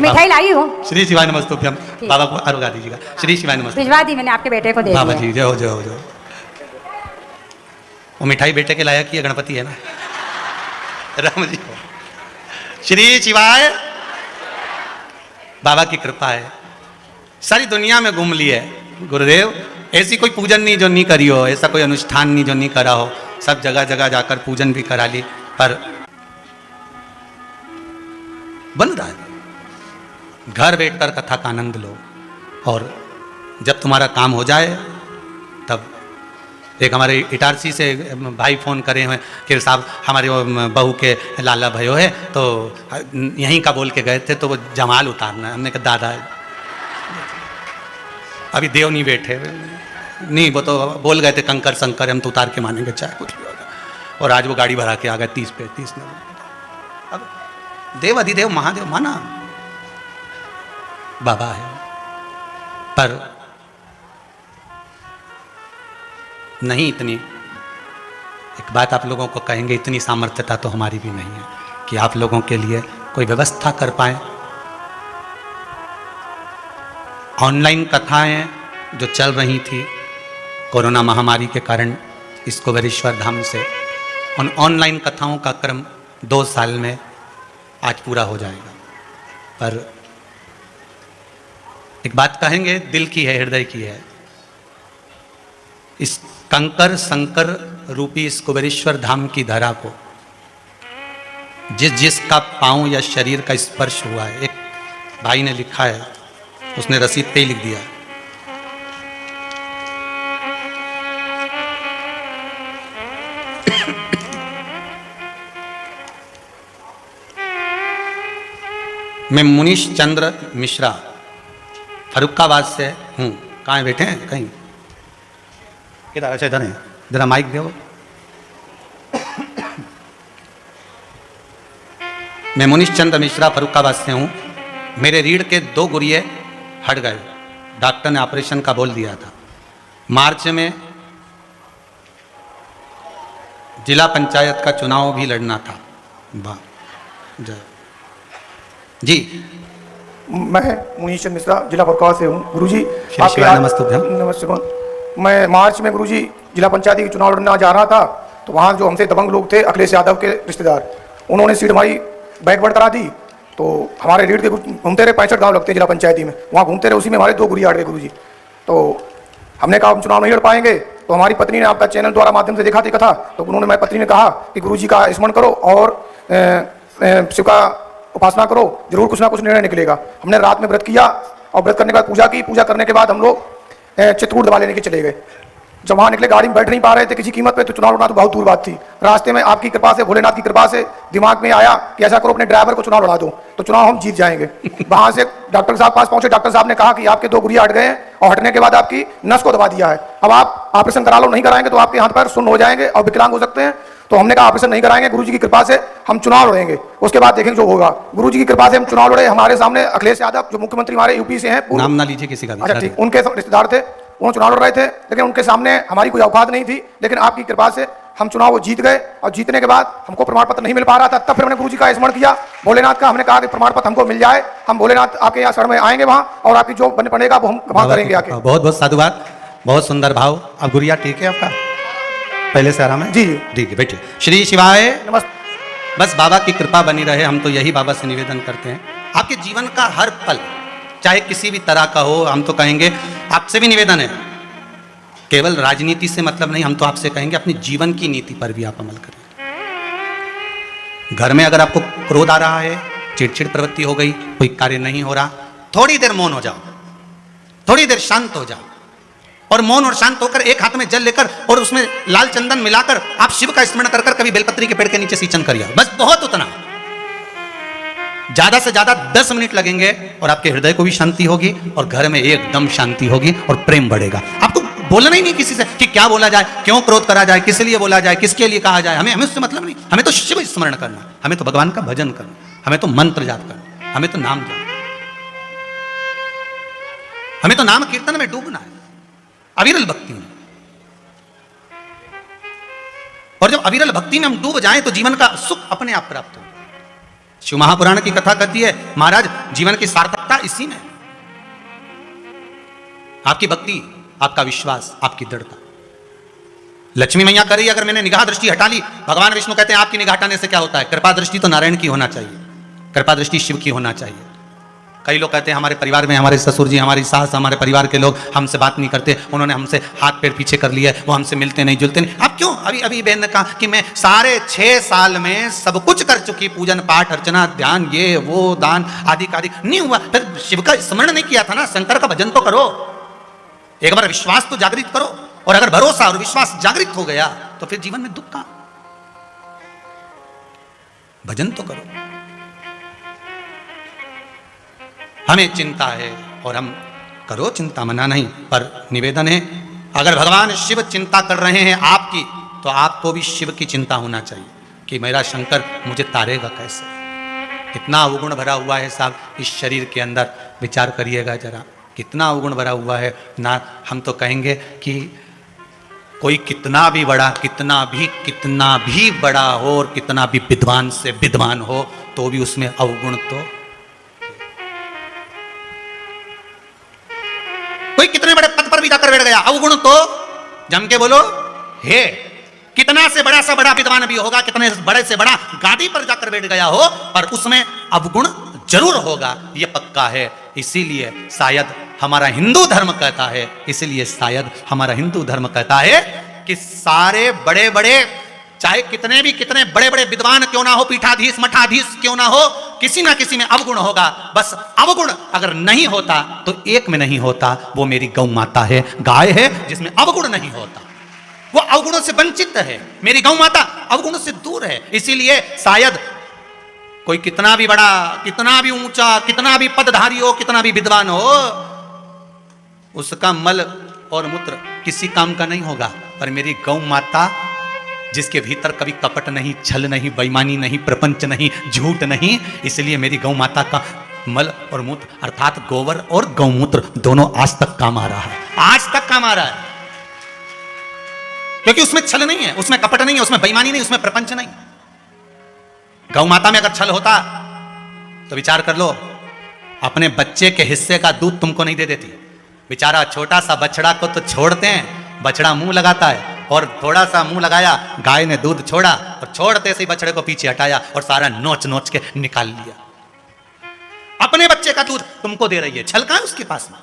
मिठाई लाई हूँ।
श्री शिवाय नमस्तुभ्यम। बाबा को आरोग्य दीजिएगा। श्री शिवाय नमस्तुभ्यम।
भिजवा दी मैंने, आपके बेटे को दे
बाबा
दिया।
जी, जय हो, जय हो, जय हो। वो मिठाई बेटे के लायक ही है, गणपति है ना। राम जी, श्री शिवाय। बाबा की कृपा है, सारी दुनिया में घूम ली है गुरुदेव। ऐसी कोई पूजन नहीं जो नहीं करी हो, ऐसा कोई अनुष्ठान नहीं जो नहीं करा हो। सब जगह जगह जाकर पूजन भी करा ली, पर बन रहा है। घर बैठकर कथा का आनंद लो, और जब तुम्हारा काम हो जाए तब। एक हमारे इटारसी से भाई फ़ोन करे हुए कि साहब हमारे वो बहू के लाला भयो है, तो यहीं का बोल के गए थे, तो वो जमाल उतारना है। हमने कहा दादा अभी देव नहीं बैठे, नहीं, वो तो बोल गए थे कंकर संकर, हम तो उतार के मानेंगे चाहे कुछ भी होगा। और आज वो गाड़ी भरा के आ गए 30-35 में। अब देव अधिदेव महादेव माना बाबा है, पर नहीं इतनी। एक बात आप लोगों को कहेंगे, इतनी सामर्थ्यता तो हमारी भी नहीं है कि आप लोगों के लिए कोई व्यवस्था कर पाए। ऑनलाइन कथाएं जो चल रही थी कोरोना महामारी के कारण इस कुबेरेश्वर धाम से, उन ऑनलाइन कथाओं का क्रम 2 साल में आज पूरा हो जाएगा। पर एक बात कहेंगे, दिल की है, हृदय की है। इस कंकर संकर रूपी इस कुबेरेश्वर धाम की धरा को जिसका पांव या शरीर का स्पर्श हुआ है, एक भाई ने लिखा है, उसने रसीद पे ही लिख दिया, मैं मुनीश चंद्र मिश्रा फरुखाबाद से हूँ। कहाँ बैठे हैं? कहीं किधर? अच्छा इधर है, जरा माइक दो। मैं मुनीश चंद्र मिश्रा फरुखाबाद से हूँ। मेरे रीढ़ के 2 गुर्जे हट गए, डॉक्टर ने ऑपरेशन का बोल दिया था। मार्च में जिला पंचायत का चुनाव भी लड़ना था। वाह, जय जी।
मैं मुनीश चंद मिश्रा जिला फरक्का से हूँ गुरुजी।
श्री शिवाय नमस्तुभ्यम।
नमस्ते। मैं मार्च में गुरुजी जिला पंचायती के चुनाव लड़ना जा रहा था, तो वहाँ जो हमसे दबंग लोग थे, अखिलेश यादव के रिश्तेदार, उन्होंने सीट हमारी बैकवर्ड करा दी। तो हमारे रीढ़ के घूमते रहे, 65 गाँव लगते हैं जिला पंचायती में, वहाँ घूमते रहे, उसी में हमारे 2 गुरिया अड़ गए गुरुजी। तो हमने कहा हम चुनाव नहीं लड़ पाएंगे। तो हमारी पत्नी ने आपका चैनल द्वारा माध्यम से देखा थी कथा, तो उन्होंने, मैं पत्नी ने कहा कि गुरुजी का स्मरण करो और शिव का उपासना करो, जरूर कुछ ना कुछ निर्णय निकलेगा। हमने रात में व्रत किया और व्रत करने के बाद पूजा की। पूजा करने के बाद हम लोग चित्रकूट दवा लेने के चले गए। जब वहाँ निकले, गाड़ी में बैठ नहीं पा रहे थे किसी कीमत पे, तो चुनाव लड़ना तो बहुत दूर बात थी। रास्ते में आपकी कृपा से, भोलेनाथ की कृपा से दिमाग में आया कि ऐसा करो अपने ड्राइवर को चुनाव लड़ा दो, तो चुनाव हम जीत जाएंगे। वहाँ से डॉक्टर साहब पास पहुंचे, डॉक्टर साहब ने कहा कि आपके 2 गुरिया हट गए हैं और हटने के बाद आपकी नस को दबा दिया है, अब आप ऑपरेशन करा लो, नहीं कराएंगे तो आपके हाथ पैर सुन्न हो जाएंगे और विकलांग हो सकते हैं। तो हमने कहा ऑपरेशन नहीं कराएंगे, गुरुजी की कृपा से हम चुनाव लड़ेंगे, उसके बाद देखेंगे जो होगा। गुरुजी की कृपा से हम चुनाव लड़े। हमारे सामने अखिलेश यादव जो मुख्यमंत्री हमारे यूपी से हैं,
नाम ना लीजिए किसी का भी।
अच्छा ठीक, उनके रिश्तेदार थे, उन्होंने चुनाव लड़ रहे थे, लेकिन उनके सामने हमारी कोई औकात नहीं थी। लेकिन आपकी कृपा से हम चुनाव वो जीत गए, और जीतने के बाद हमको प्रमाण पत्र नहीं मिल पा रहा था। तब फिर हमने गुरुजी का स्मरण किया, भोलेनाथ का। हमने कहा कि प्रमाण पत्र हमको मिल जाए, हम भोलेनाथ आपके यहाँ शरण में आएंगे वहाँ, और आपकी जो बन पड़ेगा वो हम वहाँ करेंगे आके।
बहुत बहुत साधुवाद, बहुत सुंदर भाव। अब गुरिया ठीक है आपका, पहले से आराम है?
जी
ठीक है, बैठिए। श्री शिवाय
नमस्ते।
बस बाबा की कृपा बनी रहे, हम तो यही बाबा से निवेदन करते हैं। आपके जीवन का हर पल, चाहे किसी भी तरह का हो, हम तो कहेंगे, आपसे भी निवेदन है, केवल राजनीति से मतलब नहीं, हम तो आपसे कहेंगे अपनी जीवन की नीति पर भी आप अमल करें। घर में अगर आपको क्रोध आ रहा है, चिड़चिड़ प्रवृत्ति हो गई, कोई कार्य नहीं हो रहा, थोड़ी देर मौन हो जाओ, थोड़ी देर शांत हो जाओ, और मौन और शांत होकर एक हाथ में जल लेकर और उसमें लाल चंदन मिलाकर आप शिव का स्मरण कर कभी बेलपत्री के पेड़ के नीचे सींचन करिए। बस बहुत उतना, ज्यादा से ज्यादा 10 मिनट लगेंगे और आपके हृदय को भी शांति होगी और घर में एकदम शांति होगी और प्रेम बढ़ेगा। आपको बोलना ही नहीं किसी से कि क्या बोला जाए, क्यों क्रोध करा जाए, किस लिए बोला जाए, किसके लिए कहा जाए, हमें उससे मतलब नहीं। हमें तो शिव स्मरण करना, हमें तो भगवान का भजन करना, हमें तो मंत्र जाप करना, हमें तो नाम जाप, हमें तो नाम कीर्तन में डूबना है, अविरल भक्ति में। और जब अविरल भक्ति में हम डूब जाएं तो जीवन का सुख अपने आप प्राप्त हो। शिव महापुराण की कथा कहती है, महाराज जीवन की सार्थकता इसी में, आपकी भक्ति, आपका विश्वास, आपकी दृढ़ता। लक्ष्मी मैया कर रही, अगर मैंने निगाह दृष्टि हटा ली, भगवान विष्णु कहते हैं आपकी निगाह हटाने से क्या होता है? कृपा दृष्टि तो नारायण की होना चाहिए, कृपा दृष्टि शिव की होना चाहिए। कई लोग कहते हैं हमारे परिवार में, हमारे ससुर जी, हमारी सास, हमारे परिवार के लोग हमसे बात नहीं करते, उन्होंने हमसे हाथ पैर पीछे कर लिया, वो हमसे मिलते नहीं जुलते नहीं। अब क्यों? अभी बहन ने कहा कि मैं सारे 6 साल में सब कुछ कर चुकी, पूजन पाठ अर्चना ध्यान ये वो दान आदि कार्य नहीं हुआ, फिर शिव का स्मरण नहीं किया था ना, शंकर का भजन तो करो, एक बार विश्वास तो जागृत करो। और अगर भरोसा और विश्वास जागृत हो गया तो फिर जीवन में दुख का, भजन तो करो। हमें चिंता है और हम करो, चिंता मना नहीं, पर निवेदन है अगर भगवान शिव चिंता कर रहे हैं आपकी, तो आपको भी शिव की चिंता होना चाहिए कि मेरा शंकर मुझे तारेगा कैसे। कितना अवगुण भरा हुआ है साहब इस शरीर के अंदर, विचार करिएगा जरा, कितना अवगुण भरा हुआ है ना। हम तो कहेंगे कि कोई कितना भी बड़ा, कितना भी बड़ा हो और कितना भी विद्वान से विद्वान हो, तो भी उसमें अवगुण तो, कोई कितने बड़े पद पर भी जाकर बैठ गया, अवगुण तो जम के बोलो हे। कितना से बड़ा सा बड़ा विद्वान भी होगा, कितने बड़े से बड़ा गादी पर जाकर बैठ गया हो, पर उसमें अवगुण जरूर होगा, ये पक्का है। इसीलिए शायद हमारा हिंदू धर्म कहता है, इसीलिए शायद हमारा हिंदू धर्म कहता है कि सारे बड़े बड़े, चाहे कितने बड़े बड़े विद्वान क्यों ना हो, पीठाधीश मठाधीश क्यों ना हो, किसी ना किसी में अवगुण होगा। बस अवगुण अगर नहीं होता तो एक में नहीं होता, वो मेरी गौ माता है, गाय है, जिसमें अवगुण नहीं होता, वो अवगुणों से वंचित है। मेरी गौ माता अवगुणों से दूर है। इसीलिए शायद कोई कितना भी बड़ा, कितना भी ऊंचा, कितना भी पदधारी हो, कितना भी विद्वान हो, उसका मल और मूत्र किसी काम का नहीं होगा। पर मेरी गौ माता, जिसके भीतर कभी कपट नहीं, छल नहीं, बेईमानी नहीं, प्रपंच नहीं, झूठ नहीं, इसलिए मेरी गौ माता का मल और मूत्र अर्थात गोबर और गौमूत्र दोनों आज तक काम आ रहा है, आज तक काम आ रहा है। क्योंकि उसमें छल नहीं है, उसमें कपट नहीं है, उसमें बेईमानी नहीं, उसमें प्रपंच नहीं। गौ माता में अगर छल होता तो विचार कर लो, अपने बच्चे के हिस्से का दूध तुमको नहीं दे देती। बेचारा छोटा सा बछड़ा को तो छोड़ते हैं, बछड़ा मुंह लगाता है, और थोड़ा सा मुंह लगाया, गाय ने दूध छोड़ा और छोड़ते से ही बछड़े को पीछे हटाया और सारा नोच नोच के निकाल लिया। अपने बच्चे का दूध तुमको दे रही है, छल कहां है उसके पास में,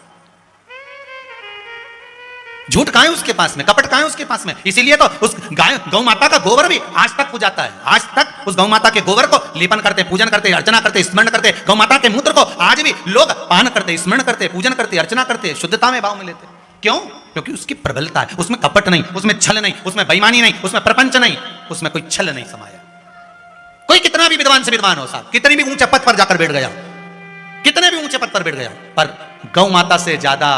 झूठ कहां है उसके पास में, कपट कहां है उसके पास में। इसीलिए तो उस गाय गौ माता का गोबर भी आज तक पूजाता है, आज तक उस गौ माता के गोबर को लेपन करते, पूजन करते, अर्चना करते, स्मरण करते। गौ माता के मूत्र को आज भी लोग पान करते, स्मरण करते, पूजन करते, अर्चना करते, शुद्धता में भाव में लेते। क्यों? क्योंकि उसकी प्रबलता है, उसमें कपट नहीं, उसमें छल नहीं, उसमें बेईमानी नहीं, उसमें प्रपंच नहीं, उसमें कोई छल नहीं समाया। कोई कितना भी विद्वान से विद्वान हो साहब, कितनी भी ऊंचे पद पर जाकर बैठ गया, कितने भी ऊंचे पद पर बैठ गया, पर गौ माता से ज्यादा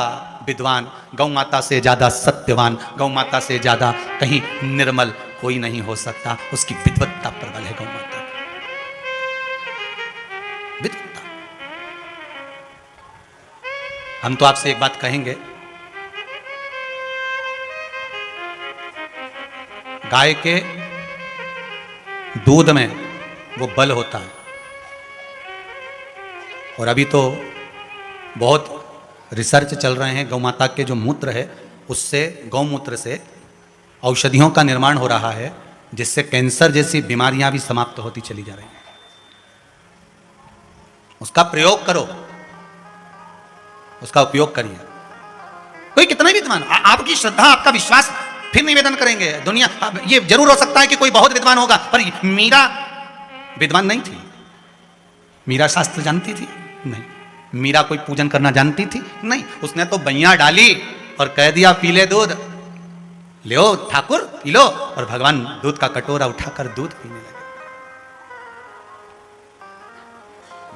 विद्वान, गौ माता से ज्यादा सत्यवान, गौ माता से ज्यादा कहीं निर्मल कोई नहीं हो सकता। उसकी विद्वत्ता प्रबल है गौ माता की, विद्वत्ता। हम तो आपसे एक बात कहेंगे, गाय के दूध में वो बल होता है, और अभी तो बहुत रिसर्च चल रहे हैं, गौ माता के जो मूत्र है उससे, गौमूत्र से औषधियों का निर्माण हो रहा है, जिससे कैंसर जैसी बीमारियां भी समाप्त होती चली जा रही हैं। उसका प्रयोग करो, उसका उपयोग करिए। कोई कितना भी विद्वान, आपकी श्रद्धा, आपका विश्वास फिर निवेदन करेंगे। दुनिया, ये जरूर हो सकता है कि कोई बहुत विद्वान होगा, पर मीरा विद्वान नहीं थी। मीरा शास्त्र जानती थी? नहीं। मीरा कोई पूजन करना जानती थी? नहीं। उसने तो बैया डाली और कह दिया पी ले दूध, लो ठाकुर पी लो, और भगवान दूध का कटोरा उठाकर दूध पीने लगे।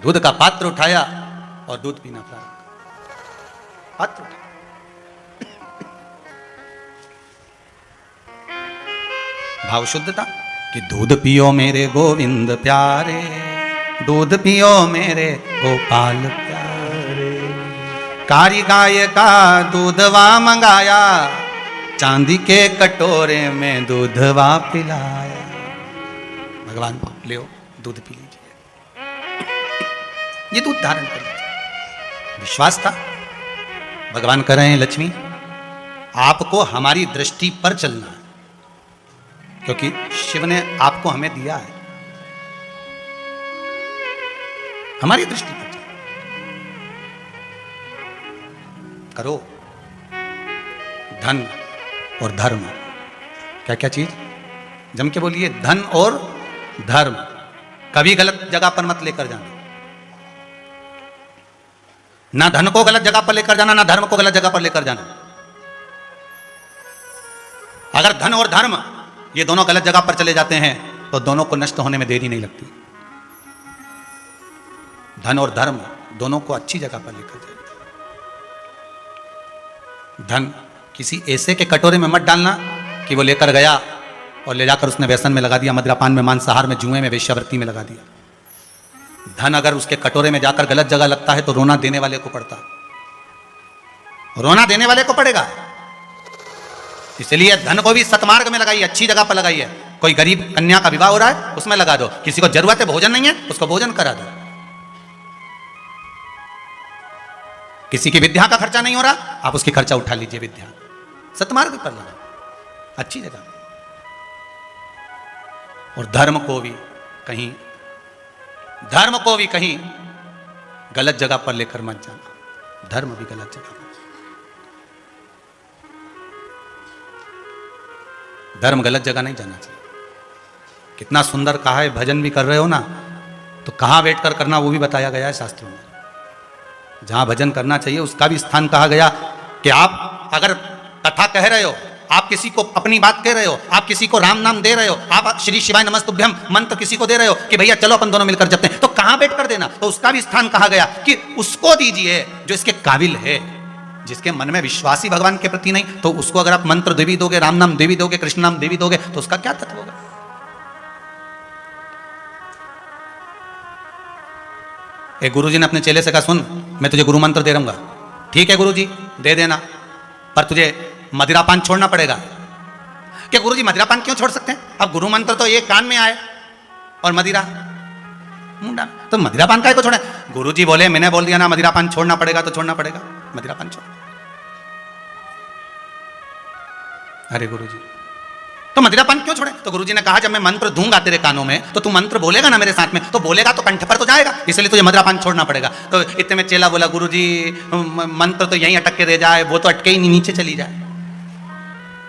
दूध का पात्र उठाया और दूध पीना प्रारंभ। पात्र उठाया, भाव शुद्धता कि दूध पियो मेरे गोविंद प्यारे, दूध पियो मेरे गोपाल प्यारे। कारी गाय का दूधवा मंगाया, चांदी के कटोरे में दूधवा पिलाया। भगवान लियो दूध पी लीजिए, ये दूध धारण कर लीजिए। विश्वास था। भगवान कह रहे हैं लक्ष्मी, आपको हमारी दृष्टि पर चलना है, क्योंकि शिव ने आपको हमें दिया है, हमारी दृष्टि पर करो। धन और धर्म, क्या क्या चीज जम के बोलिए, धन और धर्म। कभी गलत जगह पर मत लेकर जाना, ना धन को गलत जगह पर लेकर जाना, ना धर्म को गलत जगह पर लेकर जाना। अगर धन और धर्म ये दोनों गलत जगह पर चले जाते हैं तो दोनों को नष्ट होने में देरी नहीं लगती। धन और धर्म दोनों को अच्छी जगह पर लेकर जाए। धन किसी ऐसे के कटोरे में मत डालना कि वो लेकर गया और ले जाकर उसने व्यसन में लगा दिया, मदिरापान में, मांसाहार में, जुए में, वेश्यावृत्ति में लगा दिया। धन अगर उसके कटोरे में जाकर गलत जगह लगता है तो रोना देने वाले को पड़ता, रोना देने वाले को पड़ेगा। इसलिए धन को भी सतमार्ग में लगाइए, अच्छी जगह पर लगाइए। कोई गरीब कन्या का विवाह हो रहा है, उसमें लगा दो। किसी को जरूरत है, भोजन नहीं है, उसको भोजन करा दो। किसी की विद्या का खर्चा नहीं हो रहा, आप उसकी खर्चा उठा लीजिए, विद्या सतमार्ग पर लगा, अच्छी जगह। और धर्म को भी कहीं गलत जगह पर लेकर मत जाना। धर्म भी गलत जगह पर, धर्म गलत जगह नहीं जाना चाहिए। कितना सुंदर कहा है, भजन भी कर रहे हो ना तो कहाँ बैठकर करना वो भी बताया गया है शास्त्रों में। जहां भजन करना चाहिए उसका भी स्थान कहा गया कि आप अगर कथा कह रहे हो, आप किसी को अपनी बात कह रहे हो, आप किसी को राम नाम दे रहे हो, आप श्री शिवाय नमस्तुभ्यम मंत्र किसी को दे रहे हो कि भैया चलो अपन दोनों मिलकर जपते हैं, तो कहां बैठकर देना, तो उसका भी स्थान कहा गया कि उसको दीजिए जो इसके काबिल है, जिसके मन में विश्वास ही भगवान के प्रति नहीं, तो उसको अगर आप मंत्र देवी दोगे, राम नाम देवी दोगे, कृष्ण नाम देवी दोगे, तो उसका क्या तत्व होगा। एक गुरुजी ने अपने चेले से कहा, सुन मैं तुझे गुरु मंत्र दे रहूंगा। ठीक है गुरुजी दे देना, पर तुझे मदिरापान छोड़ना पड़ेगा। कि गुरुजी मदिरापान क्यों छोड़ सकते हैं? अब गुरु मंत्र तो ये कान में आए और मदिरा मुंडा, तो मदिरापान काय को छोड़े? गुरुजी बोले मैंने बोल दिया ना मदिरापान छोड़ना पड़ेगा तो छोड़ना पड़ेगा, मदिरापान छोड़। अरे गुरुजी तो मदिरापान क्यों छोड़े? तो गुरुजी ने कहा जब मैं मंत्र दूंगा तेरे कानों में तो तू मंत्र बोलेगा ना मेरे साथ में, तो बोलेगा तो कंठ पर तो जाएगा, इसलिए तुझे मदिरापान छोड़ना पड़ेगा। तो इतने में चेला बोला गुरुजी मंत्र तो यहीं अटक के रह जाए, वो तो अटके ही नहीं, नीचे चली जाए।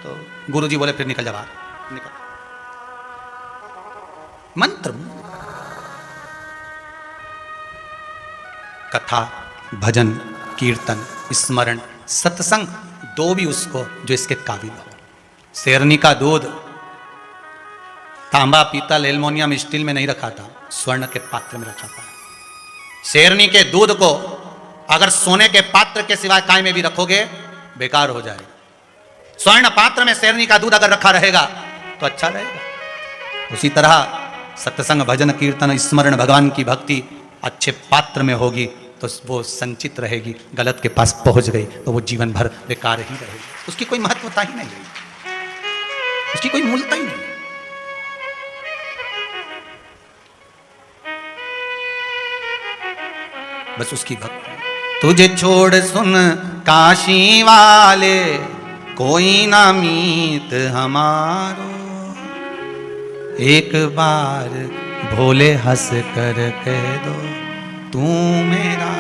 तो गुरुजी बोले फिर निकल जा बाहर, निकल। मंत्र, कथा, भजन, कीर्तन, स्मरण, सत्संग, दो भी उसको जो इसके काबिल हो। शेरनी का दूध तांबा, पीतल, एल्युमिनियम, स्टील में नहीं रखा था, स्वर्ण के पात्र में रखा था। शेरनी के दूध को अगर सोने के पात्र के सिवाय काय में भी रखोगे बेकार हो जाएगा। स्वर्ण पात्र में शेरनी का दूध अगर रखा रहेगा तो अच्छा रहेगा। उसी तरह सत्संग, भजन, कीर्तन, स्मरण, भगवान की भक्ति अच्छे पात्र में होगी तो वो संचित रहेगी। गलत के पास पहुंच गई तो वो जीवन भर बेकार ही रहेगी, उसकी कोई महत्वता ही नहीं रहेगी, उसकी कोई मूलता ही नहीं। बस उसकी भक्ति। तुझे छोड़ सुन काशी वाले कोई ना मीत हमारो, एक बार भोले हंस कर कह दो तू मेरा।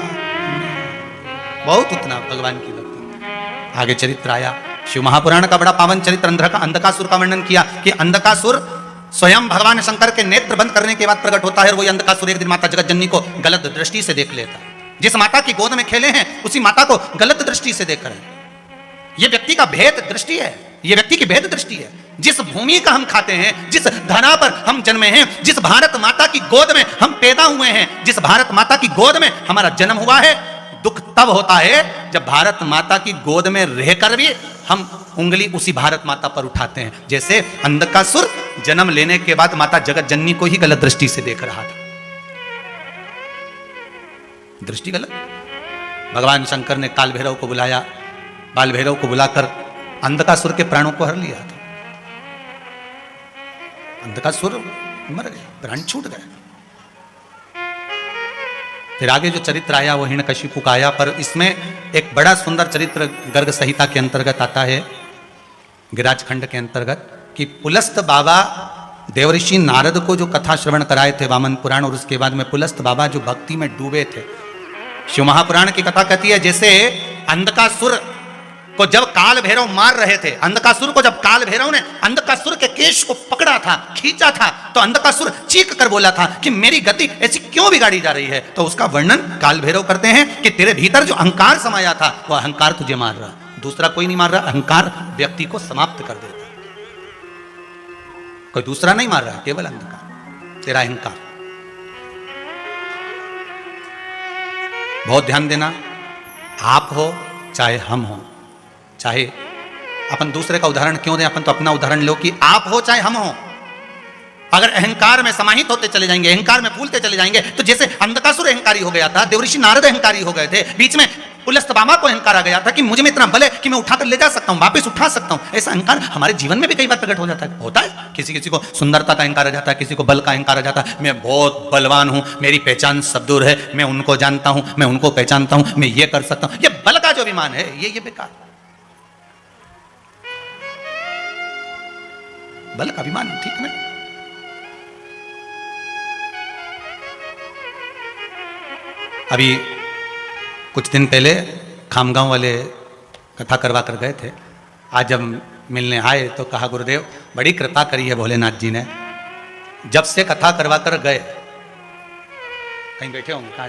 बहुत उतना भगवान की भक्ति। आगे चरित्र आया, शिव महापुराण का बड़ा पावन चरित्र अंधकासुर का वर्णन किया कि अंधकासुर स्वयं भगवान शंकर के नेत्र बंद करने के बाद प्रकट होता है और वही अंधकासुर एक दिन माता जगत जननी को गलत दृष्टि से देख लेता है। जिस माता की गोद में खेले हैं उसी माता को गलत दृष्टि से देख रहे हैं। यह व्यक्ति का भेद दृष्टि है, यह व्यक्ति की भेद दृष्टि है। जिस भूमि का हम खाते हैं, जिस धरा पर हम जन्मे हैं, जिस भारत माता की गोद में हम पैदा हुए हैं, जिस भारत माता की गोद में हमारा जन्म हुआ है, दुख तब होता है जब भारत माता की गोद में रहकर भी हम उंगली उसी भारत माता पर उठाते हैं। जैसे अंधकासुर जन्म लेने के बाद माता जगत जननी को ही गलत दृष्टि से देख रहा था, दृष्टि गलत। भगवान शंकर ने काल भैरव को बुलाया, बाल भैरव को बुलाकर अंधकासुर के प्राणों को हर लिया था। अंधकासुर मर गया, प्राण छूट गए। फिर आगे जो चरित्र आया वो हिरण्यकशिपु का आया, पर इसमें एक बड़ा सुंदर चरित्र गर्ग संहिता के अंतर्गत आता है, गिराज खंड के अंतर्गत, कि पुलस्त बाबा देवऋषि नारद को जो कथा श्रवण कराए थे वामन पुराण, और उसके बाद में पुलस्त बाबा जो भक्ति में डूबे थे। शिव महापुराण की कथा कहती है जैसे अंधकासुर को जब काल भैरव मार रहे थे, अंधकासुर को जब काल भैरव ने अंधकासुर के केश को पकड़ा था, खींचा था, तो अंधकासुर चीख कर बोला था कि मेरी गति ऐसी क्यों बिगाड़ी जा रही है। तो उसका वर्णन काल भैरव करते हैं कि तेरे भीतर जो अहंकार समाया था वह अहंकार तुझे मार रहा, दूसरा कोई नहीं मार रहा। अहंकार व्यक्ति को समाप्त कर देता, कोई दूसरा नहीं मार रहा, केवल अंधकार, तेरा अहंकार। बहुत ध्यान देना, आप हो चाहे हम हो, चाहे अपन दूसरे का उदाहरण क्यों दें, अपन तो अपना उदाहरण लो कि आप हो चाहे हम हो, अगर अहंकार में समाहित होते चले जाएंगे, अहंकार में फूलते चले जाएंगे, तो जैसे अंधकासुर अहंकारी हो गया था, देवऋषि नारद अहंकारी हो गए थे, बीच में पुलस्त बाबा को अहंकार आ गया था कि मुझे में इतना बल है कि मैं उठाकर ले जा सकता हूं, वापस उठा सकता हूं। ऐसा अहंकार हमारे जीवन में भी कई बार प्रकट हो जाता है, होता है। किसी किसी को सुंदरता का अहंकार आ जाता है, किसी को बल का अहंकार आ जाता है, मैं बहुत बलवान हूं, मेरी पहचान सब दूर है, मैं उनको जानता हूं, मैं उनको पहचानता हूं, मैं ये कर सकता हूं। ये बल का जो अभिमान है ये बेकार, बल का अभिमान ठीक नहीं। अभी कुछ दिन पहले खामगांव वाले कथा करवा कर गए थे, आज जब मिलने आए तो कहा गुरुदेव बड़ी कृपा करी है भोलेनाथ जी ने, जब से कथा करवा कर गए, कहीं बैठे होंगे, कहा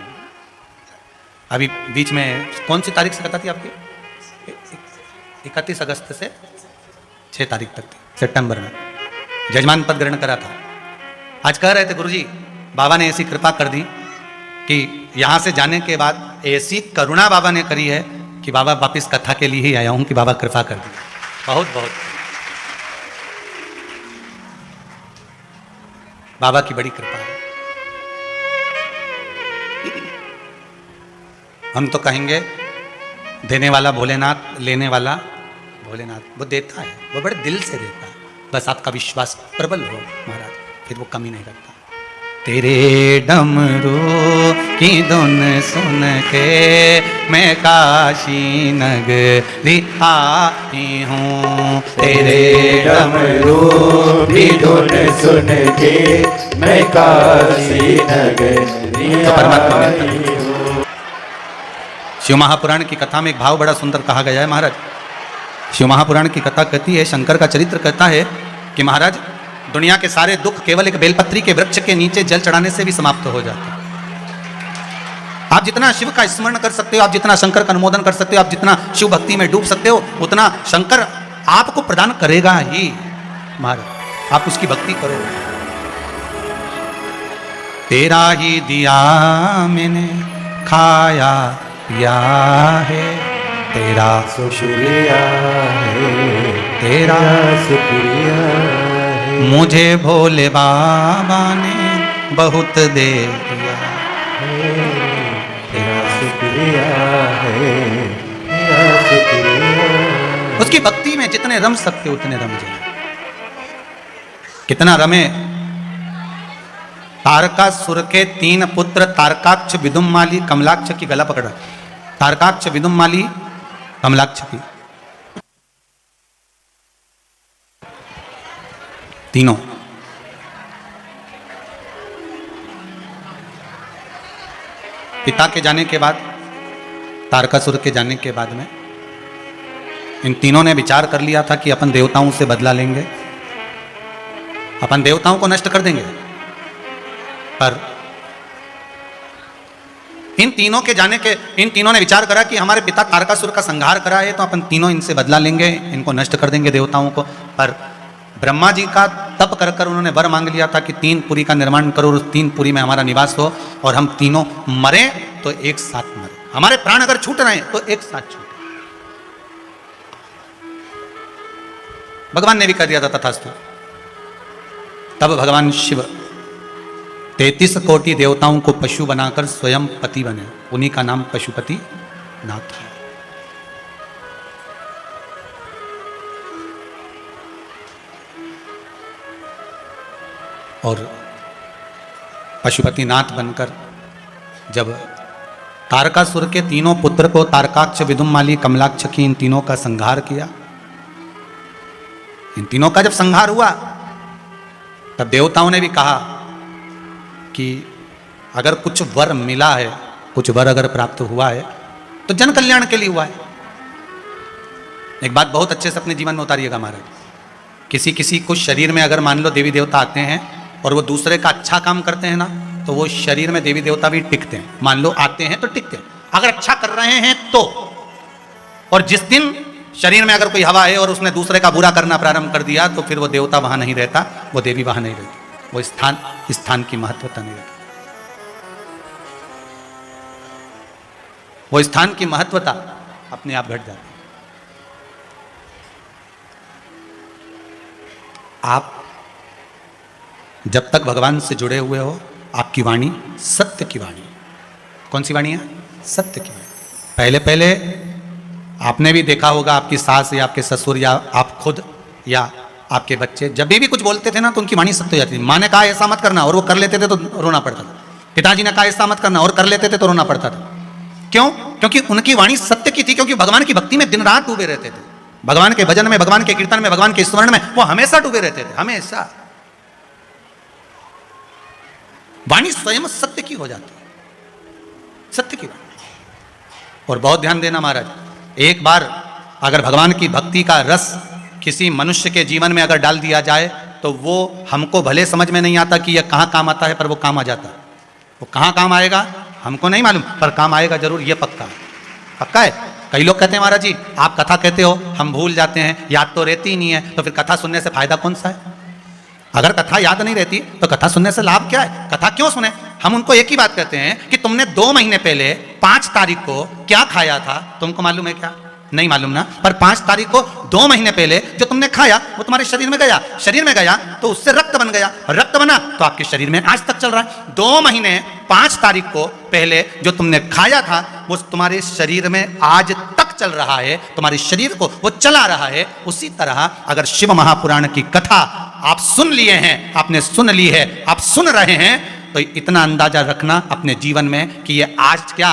अभी बीच में कौन सी तारीख से कथा थी आपकी? 31 अगस्त से 6 तारीख तक थी, सितंबर में जजमान पद ग्रहण करा था। आज कह रहे थे गुरुजी बाबा ने ऐसी कृपा कर दी कि यहाँ से जाने के बाद ऐसी करुणा बाबा ने करी है कि बाबा वापिस कथा के लिए ही आया हूँ कि बाबा कृपा कर दी। बहुत बहुत बाबा की बड़ी कृपा है। हम तो कहेंगे देने वाला भोलेनाथ, लेने वाला भोलेनाथ। वो देता है, वो बड़े दिल से देता है, बस आपका विश्वास प्रबल हो महाराज, फिर वो कमी नहीं करता। तेरे डमरू की धुन सुन के मैं काशी नगरी आई हूँ। तेरे
डमरू की धुन सुन के मैं काशी नगरी
परमात्मा
आई हूँ।
शिव महापुराण की कथा में एक भाव बड़ा सुंदर कहा गया है महाराज। शिव महापुराण की कथा कहती है, शंकर का चरित्र कहता है कि महाराज दुनिया के सारे दुख केवल एक बेलपत्री के वृक्ष के नीचे जल चढ़ाने से भी समाप्त हो जाते हैं। आप जितना शिव का स्मरण कर सकते हो, आप जितना शंकर का अनुमोदन कर सकते हो, आप जितना शिव भक्ति में डूब सकते हो, उतना शंकर आपको प्रदान करेगा ही महाराज। आप उसकी भक्ति करो। तेरा ही दिया मैंने खाया पिया है, तेरा
शुक्रिया है,
तेरा
शुक्रिया है,
मुझे भोले बाबा ने बहुत दे दिया।
तेरा शुक्रिया है, तेरा शुक्रिया।
उसकी भक्ति में जितने रम सकते उतने रम जाए। कितना रमे। तारकासुर के 3 पुत्र तारकाक्ष, विदुम्माली, कमलाक्ष की गला पकड़ा। तारकाक्ष, विदुम्माली, कमलाक्ष की तीनों पिता के जाने के बाद, तारकासुर के जाने के बाद में इन तीनों ने विचार कर लिया था कि अपन देवताओं से बदला लेंगे, अपन देवताओं को नष्ट कर देंगे। पर इन तीनों ने विचार करा कि हमारे पिता तारकासुर का संहार करा है, तो अपन तीनों इनसे बदला लेंगे, इनको नष्ट कर देंगे देवताओं को। पर ब्रह्मा जी का तप कर कर उन्होंने वर मांग लिया था कि 3 पुरी का निर्माण करो और उस 3 पुरी में हमारा निवास हो, और हम तीनों मरे तो एक साथ मरे, हमारे प्राण अगर छूट रहे हैं तो एक साथ छूटे। भगवान ने भी कर दिया था तथास्तु। तब भगवान शिव 33 कोटि देवताओं को पशु बनाकर स्वयं पति बने, उन्हीं का नाम पशुपति नाथ है। और पशुपति नाथ बनकर जब तारकासुर के तीनों पुत्र को, तारकाक्ष, विदुम्माली, कमलाक्ष की, इन तीनों का संहार किया, इन तीनों का जब संहार हुआ तब देवताओं ने भी कहा कि अगर कुछ वर मिला है, कुछ वर अगर प्राप्त हुआ है तो जन कल्याण के लिए हुआ है। एक बात बहुत अच्छे से अपने जीवन में उतारिएगा महाराज। किसी को शरीर में अगर मान लो देवी देवता आते हैं और वो दूसरे का अच्छा काम करते हैं ना, तो वो शरीर में देवी देवता भी टिकते हैं। मान लो आते हैं तो टिकते हैं, अगर अच्छा कर रहे हैं तो। और जिस दिन शरीर में अगर कोई हवा है और उसने दूसरे का बुरा करना प्रारंभ कर दिया, तो फिर वो देवता वहां नहीं रहता, वो देवी वहां नहीं रहती, वो स्थान की महत्वता नहीं रहती, वो स्थान की महत्वता अपने आप घट जाती है। आप जब तक भगवान से जुड़े हुए हो, आपकी वाणी सत्य की वाणी। कौन सी वाणी है? सत्य की वाणी। पहले आपने भी देखा होगा, आपकी सास या आपके ससुर या आप खुद या आपके बच्चे जब भी कुछ बोलते थे ना, तो उनकी वाणी सत्य हो जाती थी। माँ ने कहा ऐसा मत करना और वो कर लेते थे तो रोना पड़ता था। पिताजी ने कहा ऐसा मत करना और कर लेते थे तो रोना पड़ता था। क्यों? क्योंकि उनकी वाणी सत्य की थी, क्योंकि भगवान की भक्ति में दिन रात डूबे रहते थे, भगवान के भजन में, भगवान के कीर्तन में, भगवान के स्मरण में वो हमेशा डूबे रहते थे, हमेशा। वाणी स्वयं सत्य की हो जाती है, सत्य की वाणी। और बहुत ध्यान देना महाराज, एक बार अगर भगवान की भक्ति का रस किसी मनुष्य के जीवन में अगर डाल दिया जाए, तो वो हमको भले समझ में नहीं आता कि यह कहाँ काम आता है, पर वो काम आ जाता है। वो कहाँ काम आएगा हमको नहीं मालूम, पर काम आएगा जरूर, ये पक्का पक्का है। कई लोग कहते हैं महाराज जी आप कथा कहते हो, हम भूल जाते हैं, याद तो रहती ही नहीं है, तो फिर कथा सुनने से फायदा कौन सा है? अगर कथा याद नहीं रहती तो कथा सुनने से लाभ क्या है? कथा क्यों सुने? हम उनको एक ही बात कहते हैं कि तुमने 2 महीने पहले 5 तारीख को क्या खाया था, तुमको मालूम है क्या? नहीं मालूम ना। पर 5 तारीख को 2 महीने पहले जो तुमने खाया वो तुम्हारे शरीर में गया, शरीर में गया तो उससे रक्त बन गया, रक्त बना तो आपके शरीर में आज तक चल रहा है। 2 महीने 5 तारीख को पहले जो तुमने खाया था वो तुम्हारे शरीर में आज तक चल रहा है, तुम्हारे शरीर को वो चला रहा है, उसी तरह अगर शिव महापुराण की कथा आप सुन लिए हैं, आपने सुन ली है, आप सुन रहे हैं, तो इतना अंदाजा रखना अपने जीवन में कि ये आज क्या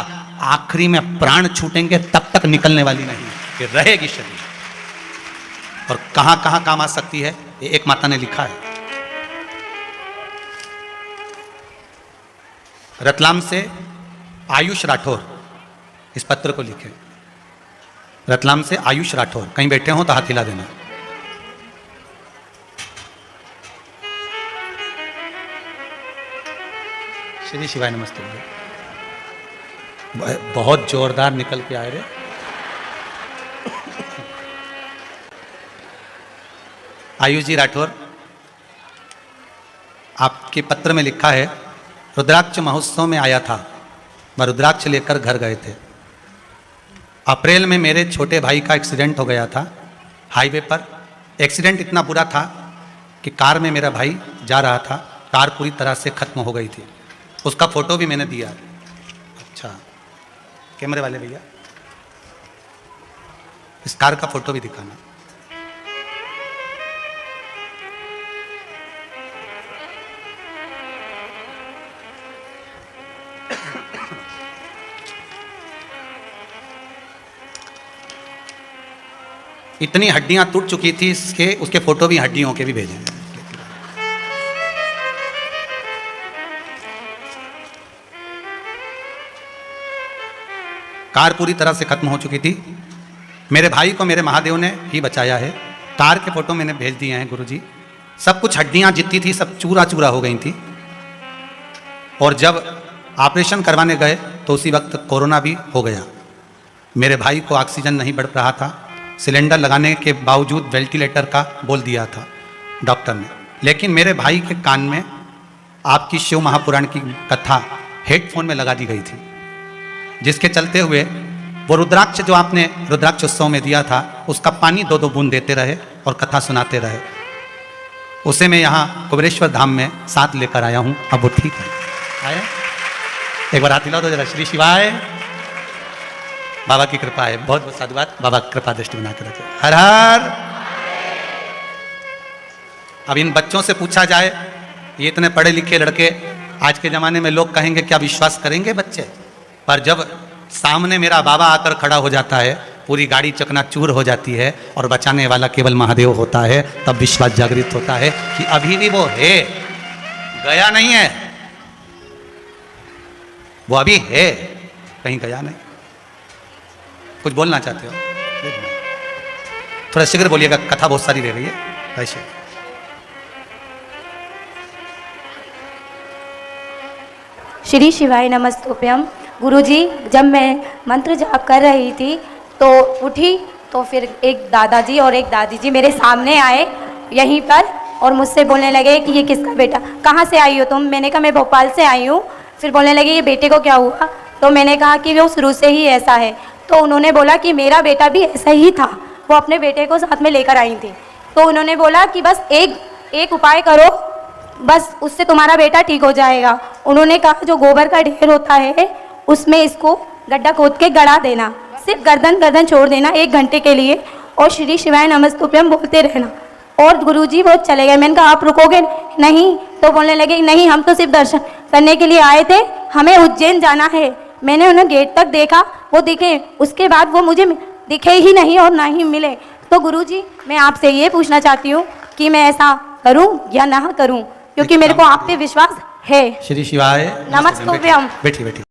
आखिरी में प्राण छूटेंगे तब तक निकलने वाली नहीं, ये रहेगी शरीर। और कहां कहां काम आ सकती है, ये एक माता ने लिखा है। रतलाम से आयुष राठौर इस पत्र को लिखे। रतलाम से आयुष राठौर, कहीं बैठे हो तो हाथ हिला देना। श्री शिवाय नमस्ते। बहुत जोरदार निकल के आए रे। आयुष जी राठौर, आपके पत्र में लिखा है, रुद्राक्ष महोत्सव में आया था, मैं रुद्राक्ष लेकर घर गए थे। अप्रैल में मेरे छोटे भाई का एक्सीडेंट हो गया था हाईवे पर। एक्सीडेंट इतना बुरा था कि कार में मेरा भाई जा रहा था, कार पूरी तरह से खत्म हो गई थी। उसका फोटो भी मैंने दिया। अच्छा, कैमरे वाले भैया इस कार का फोटो भी दिखाना। इतनी हड्डियां टूट चुकी थी इसके, उसके फोटो भी हड्डियों के भी भेजे। कार पूरी तरह से खत्म हो चुकी थी। मेरे भाई को मेरे महादेव ने ही बचाया है। कार के फोटो मैंने भेज दिए हैं गुरुजी। सब कुछ हड्डियां जितनी थी सब चूरा चूरा हो गई थी। और जब ऑपरेशन करवाने गए तो उसी वक्त कोरोना भी हो गया। मेरे भाई को ऑक्सीजन नहीं बढ़ रहा था, सिलेंडर लगाने के बावजूद वेंटिलेटर का बोल दिया था डॉक्टर ने। लेकिन मेरे भाई के कान में आपकी शिव महापुराण की कथा हेडफोन में लगा दी गई थी, जिसके चलते हुए वो रुद्राक्ष जो आपने रुद्राक्ष उत्सव में दिया था उसका पानी 2-2 बूंद देते रहे और कथा सुनाते रहे। उसे मैं यहाँ कुबेरेश्वर धाम में साथ लेकर आया हूँ। अब वो ठीक है। आया एक बार हाथ हिला दो जरा। श्री शिवाय। बाबा की कृपा है, बहुत बहुत साधुवाद। बाबा की कृपा दृष्टि बना कर रखे। हर हर। अब इन बच्चों से पूछा जाए, ये इतने पढ़े लिखे लड़के, आज के ज़माने में लोग कहेंगे क्या विश्वास करेंगे बच्चे? पर जब सामने मेरा बाबा आकर खड़ा हो जाता है, पूरी गाड़ी चकनाचूर हो जाती है और बचाने वाला केवल महादेव होता है, तब विश्वास जागृत होता है कि अभी भी वो है, गया नहीं है, वो अभी है, कहीं गया नहीं। कुछ बोलना चाहते हो? थोड़ा शीघ्र बोलिएगा, कथा बहुत सारी रह गई है। ऐसे
श्री शिवाय नमस्तुभ्यम। गुरुजी, जब मैं मंत्र जाप कर रही थी तो उठी तो फिर एक दादाजी और एक दादी जी मेरे सामने आए यहीं पर और मुझसे बोलने लगे कि ये किसका बेटा, कहाँ से आई हो तुम? मैंने कहा मैं भोपाल से आई हूँ। फिर बोलने लगे ये बेटे को क्या हुआ? तो मैंने कहा कि वो शुरू से ही ऐसा है। तो उन्होंने बोला कि मेरा बेटा भी ऐसा ही था, वो अपने बेटे को साथ में लेकर आई थी। तो उन्होंने बोला कि बस एक उपाय करो, बस उससे तुम्हारा बेटा ठीक हो जाएगा। उन्होंने कहा जो गोबर का ढेर होता है उसमें इसको गड्ढा खोद के गड़ा देना, सिर्फ गर्दन छोड़ देना 1 घंटे के लिए, और श्री शिवाय नमस्तुभ्यम बोलते रहना। और गुरुजी वो चले गए। मैंने कहा आप रुकोगे? नहीं। तो बोलने लगे नहीं, हम तो सिर्फ दर्शन करने के लिए आए थे, हमें उज्जैन जाना है। मैंने उन्हें गेट तक देखा, वो दिखे, उसके बाद वो मुझे दिखे ही नहीं और ना ही मिले। तो गुरुजी, मैं आपसे ये पूछना चाहती हूँ कि मैं ऐसा करूँ या ना करूँ, क्योंकि मेरे को आप पे विश्वास है।
श्री शिवाय
नमस्तुभ्यम।
बैठी बैठी।